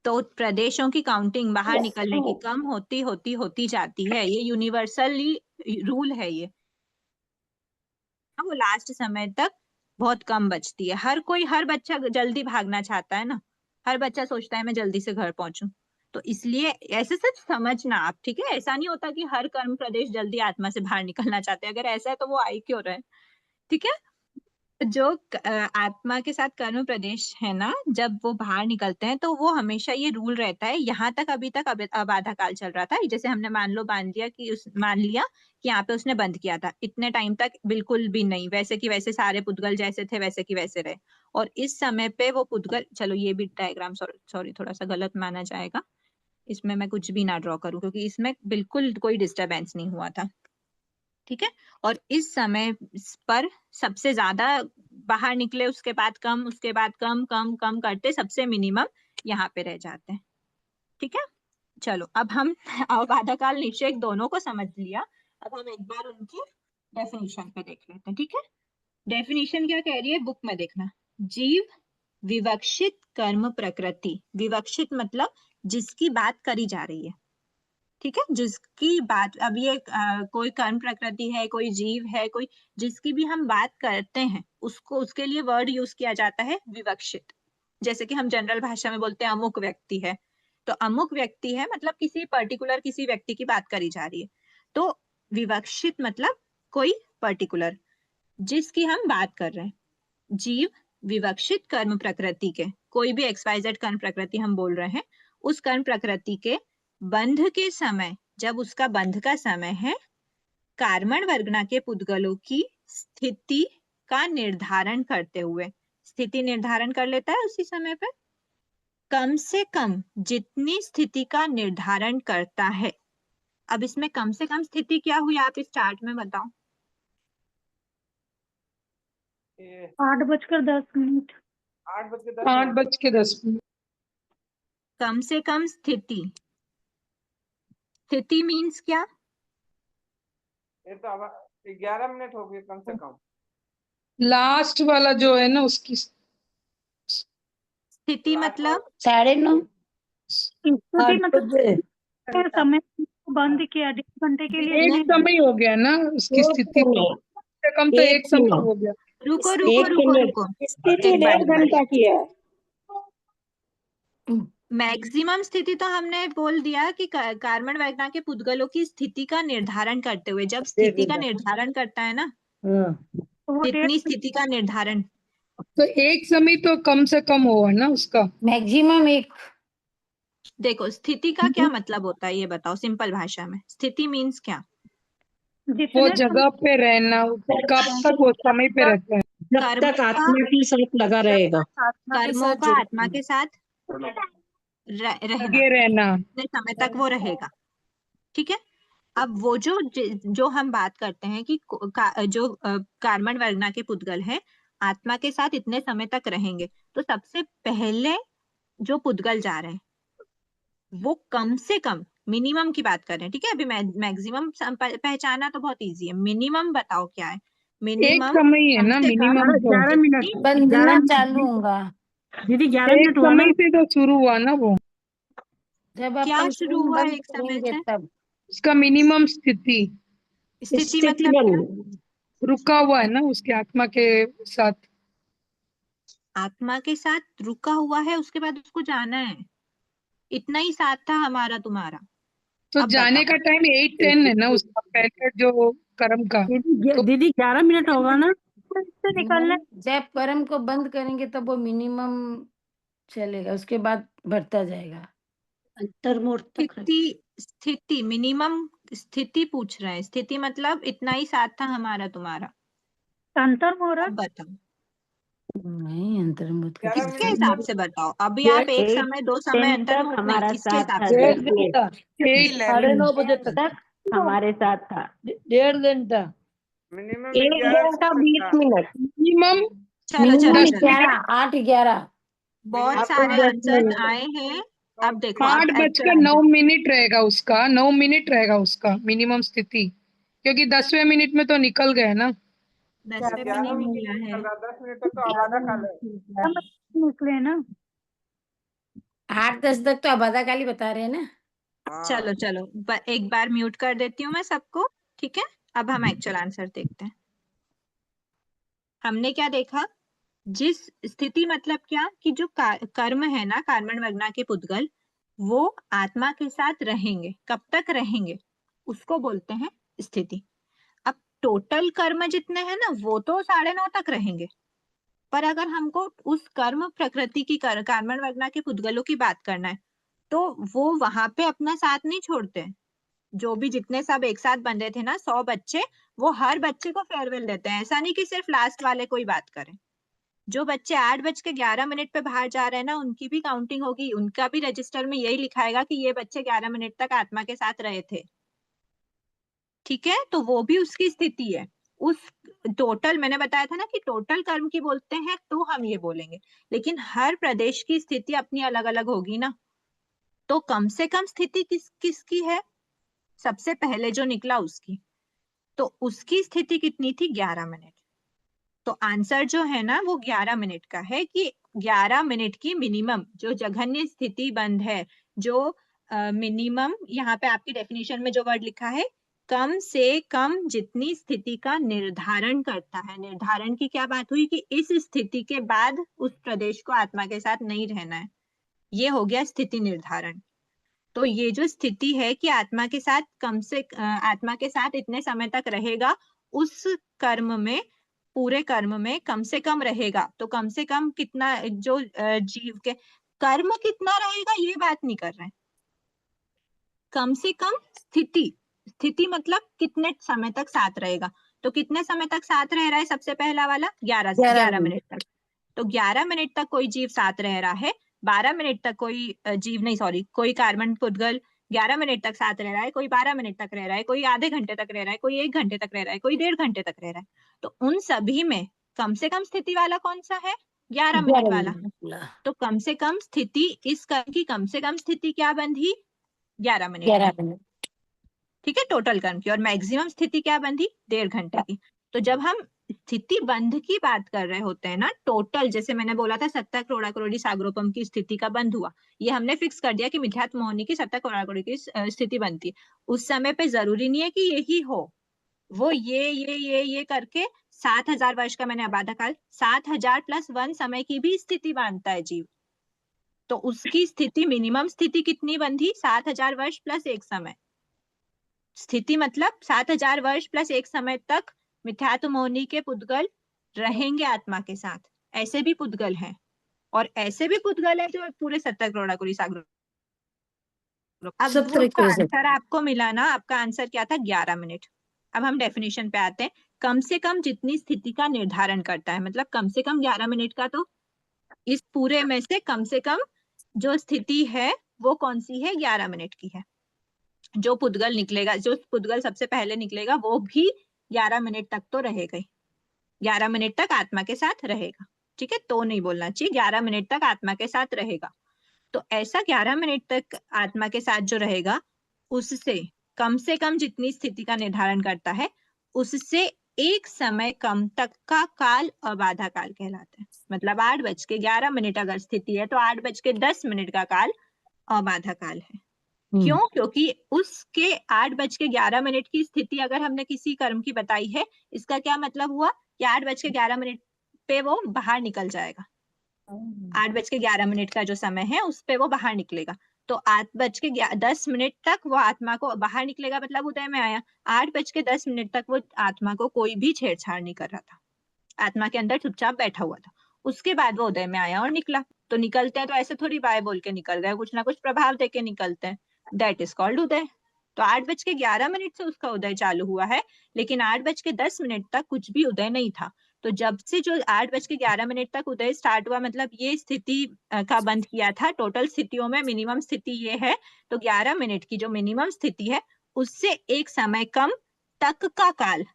तो प्रदेशों की काउंटिंग बाहर निकलने की कम होती होती होती जाती है। ये यूनिवर्सली रूल है ये। वो लास्ट समय तक बहुत कम बचती है। हर बच्चा जल्दी भागना चाहता है ना, हर बच्चा सोचता है मैं जल्दी से घर पहुंचूं। तो इसलिए ऐसे सिर्फ समझना आप, ठीक है। ऐसा नहीं होता कि हर कर्म प्रदेश जल्दी आत्मा से बाहर निकलना चाहते हैं। अगर ऐसा है तो वो आई क्यों रहे, ठीक है। जो आत्मा के साथ कर्म प्रदेश है ना, जब वो बाहर निकलते हैं तो वो हमेशा ये रूल रहता है। यहाँ तक अभी तक अबाधा काल चल रहा था। जैसे हमने मान लिया कि यहाँ पे उसने बंद किया था, इतने टाइम तक बिल्कुल भी नहीं, वैसे की वैसे सारे पुद्गल जैसे थे वैसे की वैसे रहे। और इस समय पे वो पुद्गल, चलो ये भी डायग्राम सॉरी थोड़ा सा गलत माना जाएगा, इसमें मैं कुछ भी ना ड्रॉ करूं क्योंकि इसमें बिल्कुल कोई डिस्टरबेंस नहीं हुआ था, ठीक है। और इस समय पर सबसे ज्यादा बाहर निकले, उसके बाद कम, उसके बाद कम कम कम करते सबसे मिनिमम यहाँ पे रह जाते हैं, ठीक है। चलो अब हम अबाधा काल निषेक दोनों को समझ लिया। अब हम एक बार उनकी डेफिनेशन पे देख लेते हैं, ठीक है। डेफिनेशन क्या कह रही है, बुक में देखना। जीव विवक्षित कर्म प्रकृति, विवक्षित मतलब जिसकी बात करी जा रही है, ठीक है। जिसकी बात, अब ये कोई कर्म प्रकृति है, कोई जीव है, कोई जिसकी भी हम बात करते हैं, उसको, उसके लिए वर्ड यूज किया जाता है विवक्षित। जैसे कि हम जनरल भाषा में बोलते हैं अमुक व्यक्ति है, तो अमुक व्यक्ति है मतलब किसी पर्टिकुलर किसी व्यक्ति की बात करी जा रही है। तो विवक्षित मतलब कोई पर्टिकुलर जिसकी हम बात कर रहे हैं। जीव विवक्षित कर्म प्रकृति के, कोई भी XYZ कर्म प्रकृति हम बोल रहे हैं, उस कर्म प्रकृति के बंध के समय, जब उसका बंध का समय है, कार्मण वर्गना के पुद्गलों की स्थिति का निर्धारण करते हुए, स्थिति निर्धारण कर लेता है उसी समय पे, कम से कम जितनी स्थिति का निर्धारण करता है। अब इसमें कम से कम स्थिति क्या हुई, आप इस चार्ट में बताओ। 8:10। 8:10। कम से कम स्थिति, स्थिति मीन्स क्या? ये तो अब 11 मिनट हो गए कम से कम। लास्ट वाला जो है ना उसकी स्थिति मतलब 9:30। स्थिति मतलब समय बंद किया 1.5 घंटे के लिए। एक समय हो गया ना उसकी स्थिति, तो कम से कम तो एक समय हो गया। रुको रुको रुको रुको, स्थिति 1.5 घंटा की है। मैक्सिमम स्थिति तो हमने बोल दिया कि कार्बन वैगना के पुद्गलों की स्थिति का निर्धारण करते हुए, जब स्थिति का निर्धारण करता है ना, कितनी स्थिति का निर्धारण, तो एक समय तो कम से कम होगा ना उसका। मैक्सिमम एक। देखो स्थिति का क्या मतलब होता है ये बताओ सिंपल भाषा में। स्थिति मीन्स क्या? वो जगह पे रहना, कब तक वो समय पे रहता है। जब कर्मों तक का आत्मा के साथ लगा रहेगा। कर्मों का आत्मा के साथ रहना, लगे रहना। कितने समय तक वो रहेगा। ठीक है। अब वो जो हम बात करते हैं कि जो कार्बन वर्गना के पुद्गल है आत्मा के साथ इतने समय तक रहेंगे, तो सबसे पहले जो पुद्गल जा रहे हैं वो कम से कम, मिनिमम की बात कर रहे हैं। ठीक है, अभी मैक्सिमम पहचाना तो बहुत इजी है, मिनिमम बताओ क्या है। एक मिनिमम समय ही है कम ना से कम मिनिमम तो। 11 मिनट बंधना चालू होगा दीदी 11 एक मिनट हुआ ना। समय से तो शुरू हुआ ना वो, जब क्या अपन शुरू खून हुआ बंद एक समय करेंगे से? तब। उसका मिनिमम स्थिति स्थिति स्थिति मतलब क्या? बन रुका हुआ है ना उसके आत्मा के साथ। आत्मा के साथ रुका हुआ है, उसके बाद उसको जाना है। इतना ही साथ था हमारा तुम्हारा। तो अब जाने बताओ। का टाइम 8-10 है ना उसका पहले जो कर्म का। तो दीदी 11 मिनट होगा ना। जब कर्म को बंद करेंगे तब वो मिनिमम चलेगा, उसके बाद बढ़ता जाएगा। अंतर्मुहूर्त तक स्थिति मिनिमम स्थिति पूछ रहे हैं। स्थिति मतलब इतना ही साथ था हमारा तुम्हारा। अब बताओ नहीं, अंतर्मुख किसके हिसाब से बताओ। अभी आप एक समय 2 समय 10 तक अंतर्मुख नहीं, हमारा किसके साथ हिसाब था, से? 10 मिनट 8-11 बजे तक हमारे साथ था। 1.5 घंटा। मिनिमम 1 11 घंटा से 20 मिनट। मिनिमम चलो चलो मिनिमम चलो, 11, 8-11। बहुत मिनिमम सारे 10 आंसर मिनट। आए हैं। अब देखो, अब 8:09 रहेगा उसका, 9 मिनट रहेगा उसका मिनिमम स्थिति, क्योंकि 10वें मिनट में तो निकल गए ना। 10वें में नहीं 11 मिनट निकला है। निकल रहा, 10 मिनट तक तो आबादा काल है। निकले ना 8-10 तक तो आबादा काल ही बता रहे हैं ना। चलो चलो, एक बार म्यूट कर देती हूँ मैं सबको। ठीक है, अब हम एक्चुअल आंसर देखते हैं। हमने क्या देखा, जिस स्थिति मतलब क्या कि जो कर्म है ना कार्बन वर्गना के पुद्गल, वो आत्मा के साथ रहेंगे। कब तक रहेंगे उसको बोलते हैं स्थिति। अब टोटल कर्म जितने हैं ना वो तो 9.5 तक रहेंगे, पर अगर हमको उस कर्म प्रकृति की कार्बन वर्गना के पुद्गलों की बात करना है तो वो वहां पे अपना साथ नहीं छोड़ते। जो भी जितने सब एक साथ बंधे थे ना 100 बच्चे, वो हर बच्चे को फेयरवेल देते हैं। ऐसा नहीं कि सिर्फ लास्ट वाले को ही बात करें। जो बच्चे 8:11 पे बाहर जा रहे हैं ना उनकी भी काउंटिंग होगी, उनका भी रजिस्टर में यही लिखाएगा कि ये बच्चे 11 मिनट तक आत्मा के साथ रहे थे। ठीक है, तो वो भी उसकी स्थिति है। उस टोटल मैंने बताया था ना कि टोटल कर्म की बोलते हैं तो हम ये बोलेंगे, लेकिन हर प्रदेश की स्थिति अपनी अलग अलग होगी ना। तो कम से कम स्थिति किसकी है? सबसे पहले जो निकला उसकी, तो उसकी स्थिति कितनी थी? 11 मिनट। तो आंसर जो है ना वो 11 मिनट का है कि 11 मिनट की मिनिमम जो जघन्य स्थिति बंद है, जो मिनिमम यहाँ पे आपकी डेफिनेशन में जो वर्ड लिखा है, कम से कम जितनी स्थिति का निर्धारण करता है। निर्धारण की क्या बात हुई कि इस स्थिति के बाद उस प्रदेश को आत्मा के साथ नहीं रहना है, ये हो गया स्थिति निर्धारण। तो ये जो स्थिति है कि आत्मा के साथ आत्मा के साथ इतने समय तक रहेगा, उस कर्म में, पूरे कर्म में कम से कम रहेगा। तो कम से कम कितना, जो जीव के कर्म कितना रहेगा ये बात नहीं कर रहे हैं, कम से कम स्थिति मतलब कितने समय तक साथ रहेगा। तो कितने समय तक साथ रह रहा है? सबसे पहला वाला 11 मिनट तक। तो 11 मिनट तक कोई जीव साथ रह रहा है, 12 मिनट तक कोई जीव नहीं, सॉरी, कोई कार्बन पुद्गल 11 मिनट तक साथ रह रहा है, कोई 12 मिनट तक रह रहा है, कोई आधे घंटे तक रह रहा है, कोई 1 घंटे तक रह रहा है, कोई 1.5 घंटे तक रह रहा है। तो उन सभी में कम से कम स्थिति वाला कौन सा है? 11 मिनट वाला। तो कम से कम स्थिति, इस कर्म की कम से कम स्थिति क्या बंधी? 11 मिनट। ठीक है, टोटल कर्म की। और मैक्सिमम स्थिति क्या बंधी? 1.5 घंटे की। तो जब हम स्थिति बंध की बात कर रहे होते हैं ना, टोटल, जैसे मैंने बोला था 7 करोड़ा करोड़ी सागरोपम की स्थिति का बंध हुआ, ये हमने फिक्स कर दिया कि मिथ्यात्व मोहिनी की 7 करोड़ा करोड़ी की स्थिति बनती है। उस समय पे जरूरी नहीं है कि यही हो, वो ये करके 7,000 वर्ष का, मैंने आबादा काल 7,000 + 1 समय की भी स्थिति बांधता है जीव। तो उसकी स्थिति, मिनिमम स्थिति कितनी बंधी? 7,000 वर्ष + 1 समय। स्थिति मतलब 7,000 वर्ष + 1 समय तक मिथ्यात्व मोहिनी के पुद्गल रहेंगे आत्मा के साथ। ऐसे भी पुद्गल हैं, और ऐसे भी पुद्गल हैं जो पूरे 70 करोड़ कुरी सागर। अब वो 70 जो आंसर आपको मिला ना, आपका आंसर क्या था? 11 मिनट। अब हम डेफिनेशन पे आते हैं। कम से कम जितनी स्थिति का निर्धारण करता है, मतलब कम से कम 11 मिनट का, तो इस पूरे में से कम से कम जो स्थिति है वो कौन सी है? 11 मिनट की है। जो पुद्गल निकलेगा, जो पुद्गल सबसे पहले निकलेगा, वो भी 11 मिनट तक तो रहेगा ही। 11 मिनट तक आत्मा के साथ रहेगा, ठीक है? तो नहीं बोलना चाहिए, 11 मिनट तक आत्मा के साथ रहेगा। तो ऐसा 11 मिनट तक आत्मा के साथ जो रहेगा, उससे कम जितनी स्थिति का निर्धारण करता है, उससे एक समय कम तक का काल अबाधा काल कहलाता है। मतलब 8:11 अगर स्थिति है तो 8:10 का काल अबाधा काल है। क्यों? क्योंकि उसके 8:11 की स्थिति अगर हमने किसी कर्म की बताई है, इसका क्या मतलब हुआ कि 8:11 पे वो बाहर निकल जाएगा। 8:11 का जो समय है उस पे वो बाहर निकलेगा। तो 8:10 तक वो आत्मा को बाहर निकलेगा, मतलब उदय में आया। 8:10 तक वो आत्मा को कोई भी छेड़छाड़ नहीं कर रहा था, आत्मा के अंदर चुपचाप बैठा हुआ था। उसके बाद वो उदय में आया और निकला। तो निकलते हैं तो ऐसे थोड़ी बाय बोल के निकल गए, कुछ ना कुछ प्रभाव देके निकलते हैं। दैट इज कॉल्ड उदय। तो 8:11 से उसका उदय चालू हुआ है, लेकिन 8:10 तक कुछ भी उदय नहीं था। तो जब से जो 8:11 तक उदय स्टार्ट हुआ, मतलब ये स्थिति का बंद किया था। टोटल स्थितियों में मिनिमम स्थिति ये है, तो 11 मिनट की जो मिनिमम स्थिति है, उससे एक समय कम तक का काल,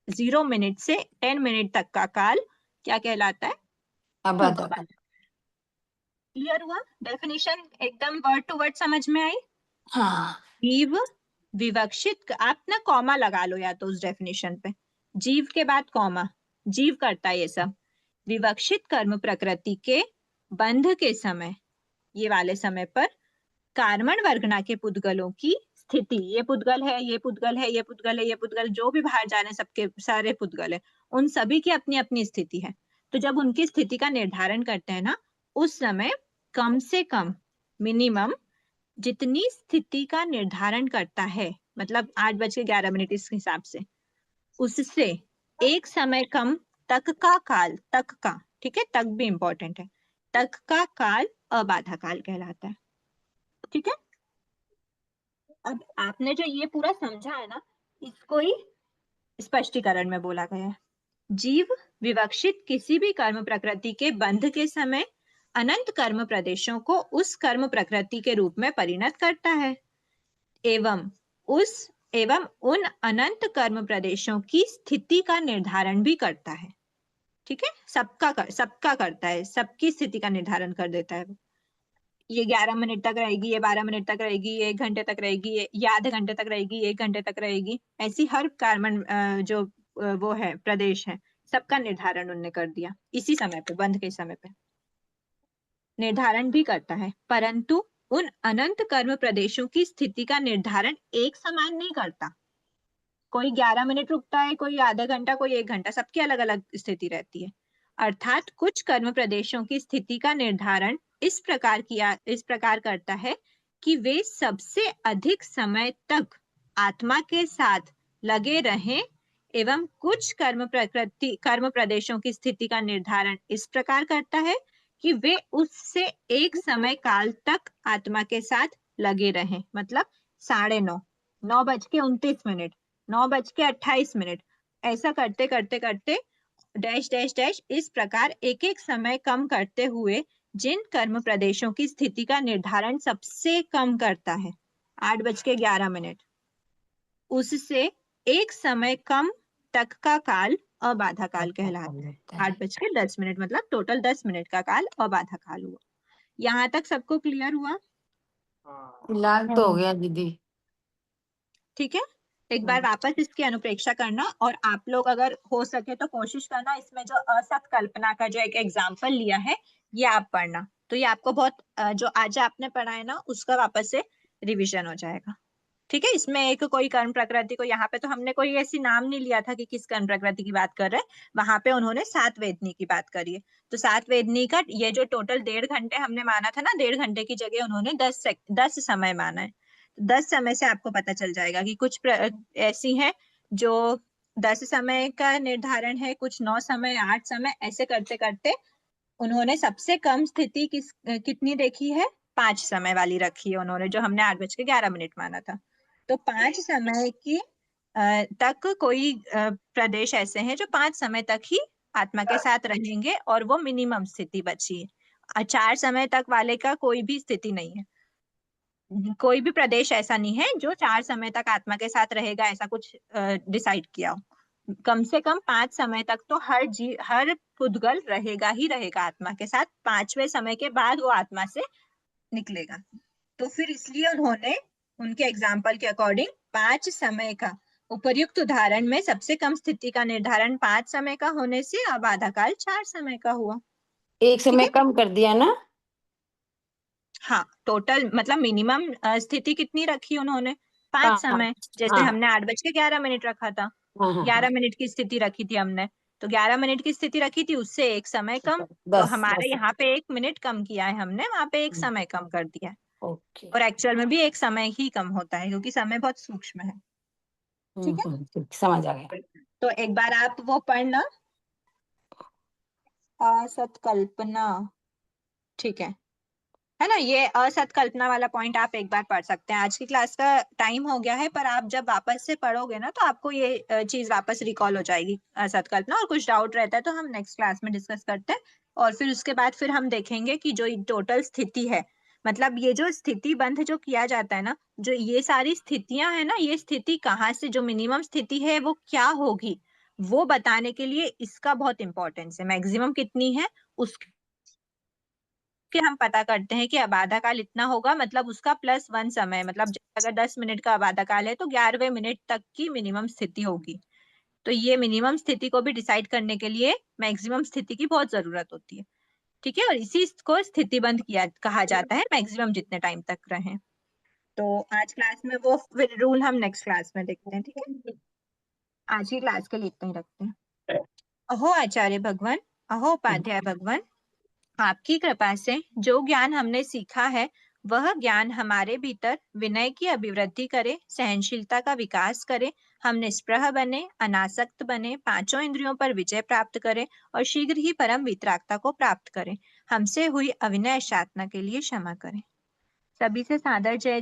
0 मिनट से 10 मिनट तक का काल क्या कहलाता है? अबाधा काल। क्लियर हुआ? डेफिनेशन एकदम वर्ड टू वर्ड समझ में आई? हाँ। जीव विवक्षित, आप ना कॉमा लगा लो या तो उस डेफिनेशन पे, जीव के बाद कॉमा। जीव करता है ये सब। विवक्षित कर्म प्रकृति के बंध के समय, ये वाले समय पर कार्मण वर्गना के पुद्गलों की स्थिति, ये पुद्गल है, ये पुद्गल है, ये पुद्गल है, ये पुद्गल, जो भी बाहर जा रहे हैं सबके सारे पुद्गल है, उन सभी की अपनी अपनी स्थिति है। तो जब उनकी स्थिति का निर्धारण करते हैं ना, उस समय कम से कम मिनिमम जितनी स्थिति का निर्धारण करता है, मतलब 8:11 इस हिसाब से, उससे एक समय कम तक का काल, तक का, ठीक है, तक भी इंपॉर्टेंट है, तक का काल अबाधा काल कहलाता है। ठीक है? अब आपने जो ये पूरा समझा है ना, इसको ही स्पष्टीकरण में बोला गया है। जीव विवक्षित किसी भी कर्म प्रकृति के बंध के समय अनंत कर्म प्रदेशों को उस कर्म प्रकृति के रूप में परिणत करता है, एवं उन अनंत कर्म प्रदेशों की स्थिति का निर्धारण भी करता है। ठीक है? सबका करता है, सबकी स्थिति का निर्धारण कर देता है। ये 11 मिनट तक रहेगी, ये 12 मिनट तक रहेगी, ये 1 घंटे तक रहेगी, ये आधे घंटे तक रहेगी, ये 1 घंटे तक रहेगी। ऐसी हर कार्बन जो वो है प्रदेश है, सबका निर्धारण उन्होंने कर दिया इसी समय पे, बंध के समय पे निर्धारण भी करता है। परंतु उन अनंत कर्म प्रदेशों की स्थिति का निर्धारण एक समान नहीं करता। कोई 11 मिनट रुकता है, कोई आधा घंटा, कोई 1 घंटा, सबकी अलग अलग स्थिति रहती है। अर्थात कुछ कर्म प्रदेशों की स्थिति का निर्धारण इस प्रकार करता है कि वे सबसे अधिक समय तक आत्मा के साथ लगे रहें, एवं कुछ कर्म प्रदेशों की स्थिति का निर्धारण इस प्रकार करता है कि वे उससे एक समय काल तक आत्मा के साथ लगे रहें। मतलब 9:30, 9:29, 9:28, ऐसा करते करते करते डैश डैश डैश, इस प्रकार एक एक समय कम करते हुए जिन कर्म प्रदेशों की स्थिति का निर्धारण सबसे कम करता है 8:11, उससे एक समय कम तक का काल अबाधा काल कहलाता है। 8:10 मतलब टोटल 10 मिनट का काल अबाधा काल हुआ। यहाँ तक सबको क्लियर हुआ? फिलहाल तो हो गया दीदी। ठीक है, एक बार वापस इसकी अनुप्रेक्षा करना, और आप लोग अगर हो सके तो कोशिश करना इसमें जो असत कल्पना का जो एक एग्जाम्पल लिया है ये आप पढ़ना, तो ये आपको बहुत जो आज आपने पढ़ा है ना उसका वापस से रिवीजन हो जाएगा। ठीक है? इसमें एक कोई कर्म प्रकृति को, यहाँ पे तो हमने कोई ऐसी नाम नहीं लिया था कि किस कर्म प्रकृति की बात कर रहे हैं, वहां पे उन्होंने 7 वेदनी की बात करी है। तो 7 वेदनी का ये जो टोटल 1.5 घंटे हमने माना था ना, 1.5 घंटे की जगह उन्होंने 10 समय माना है। 10 समय से आपको पता चल जाएगा कि कुछ ऐसी हैं जो 10 समय का निर्धारण है, कुछ 9 समय, 8 समय, ऐसे करते करते उन्होंने सबसे कम स्थिति कितनी देखी है? 5 समय वाली रखी है उन्होंने, जो हमने 8:11 माना था। तो 5 समय की तक कोई प्रदेश ऐसे हैं जो 5 समय तक ही आत्मा के साथ रहेंगे और वो मिनिमम स्थिति बची है। 4 समय तक वाले का कोई भी स्थिति नहीं है। कोई भी प्रदेश ऐसा नहीं है जो 4 समय तक आत्मा के साथ रहेगा, ऐसा कुछ डिसाइड किया हो। कम से कम 5 समय तक तो हर पुद्गल रहेगा ही रहेगा आत्मा के साथ। 5वें समय के बाद वो आत्मा से निकलेगा। तो फिर इसलिए उन्होंने उनके एग्जाम्पल के अकॉर्डिंग 5 समय का, उपर्युक्त उदाहरण में सबसे कम स्थिति का निर्धारण 5 समय का होने से अब आधा काल 4 समय का हुआ। एक समय कम कर दिया ना? हाँ, टोटल मतलब मिनिमम स्थिति कितनी रखी उन्होंने? 5 समय। जैसे हमने 8:11 रखा था, 11 मिनट की स्थिति रखी थी हमने, तो 11 मिनट की स्थिति रखी थी, उससे 1 समय कम। तो हमारे यहाँ पे 1 मिनट कम किया है हमने, वहां पे 1 समय कम कर दिया है। ओके। और एक्चुअल में भी 1 समय ही कम होता है, क्योंकि समय बहुत सूक्ष्म है। ठीक है, ठीक, समझ आ गया। तो एक बार आप वो पढ़ना, असत कल्पना। ठीक है ना? ये असत कल्पना वाला पॉइंट आप एक बार पढ़ सकते हैं। आज की क्लास का टाइम हो गया है, पर आप जब वापस से पढ़ोगे ना, तो आपको ये चीज वापस रिकॉल हो जाएगी, असत कल्पना। और कुछ डाउट रहता है तो हम नेक्स्ट क्लास में डिस्कस करते हैं। और फिर उसके बाद फिर हम देखेंगे कि जो टोटल स्थिति है, मतलब ये जो स्थिति बंध जो किया जाता है ना, जो ये सारी स्थितियां है ना, ये स्थिति कहाँ से, जो मिनिमम स्थिति है वो क्या होगी, वो बताने के लिए इसका बहुत इंपॉर्टेंस है। मैक्सिमम कितनी है उसके हम पता करते हैं कि अब आधा काल इतना होगा, मतलब उसका +1 समय, मतलब अगर 10 मिनट का अब आधा काल है तो 11वें मिनट तक की मिनिमम स्थिति होगी। तो ये मिनिमम स्थिति को भी डिसाइड करने के लिए मैक्सिमम स्थिति की बहुत जरूरत होती है। ठीक है, और इसी को स्थितिबंध किया कहा जाता है, मैक्सिमम जितने टाइम तक रहे। तो आज क्लास में वो फिर रूल हम नेक्स्ट क्लास में देखते हैं। ठीक है, आज की क्लास के लिए इतना ही रखते हैं। अहो आचार्य भगवान, अहो उपाध्याय भगवान, आपकी कृपा से जो ज्ञान हमने सीखा है, वह ज्ञान हमारे भीतर विनय की अभिवृद्धि करे, सहनशीलता का विकास करे, हम निष्प्रह बने, अनासक्त बने, 5 इंद्रियों पर विजय प्राप्त करें और शीघ्र ही परम वितरागता को प्राप्त करें। हमसे हुई अविनय यातना के लिए क्षमा करें। सभी से सादर जय।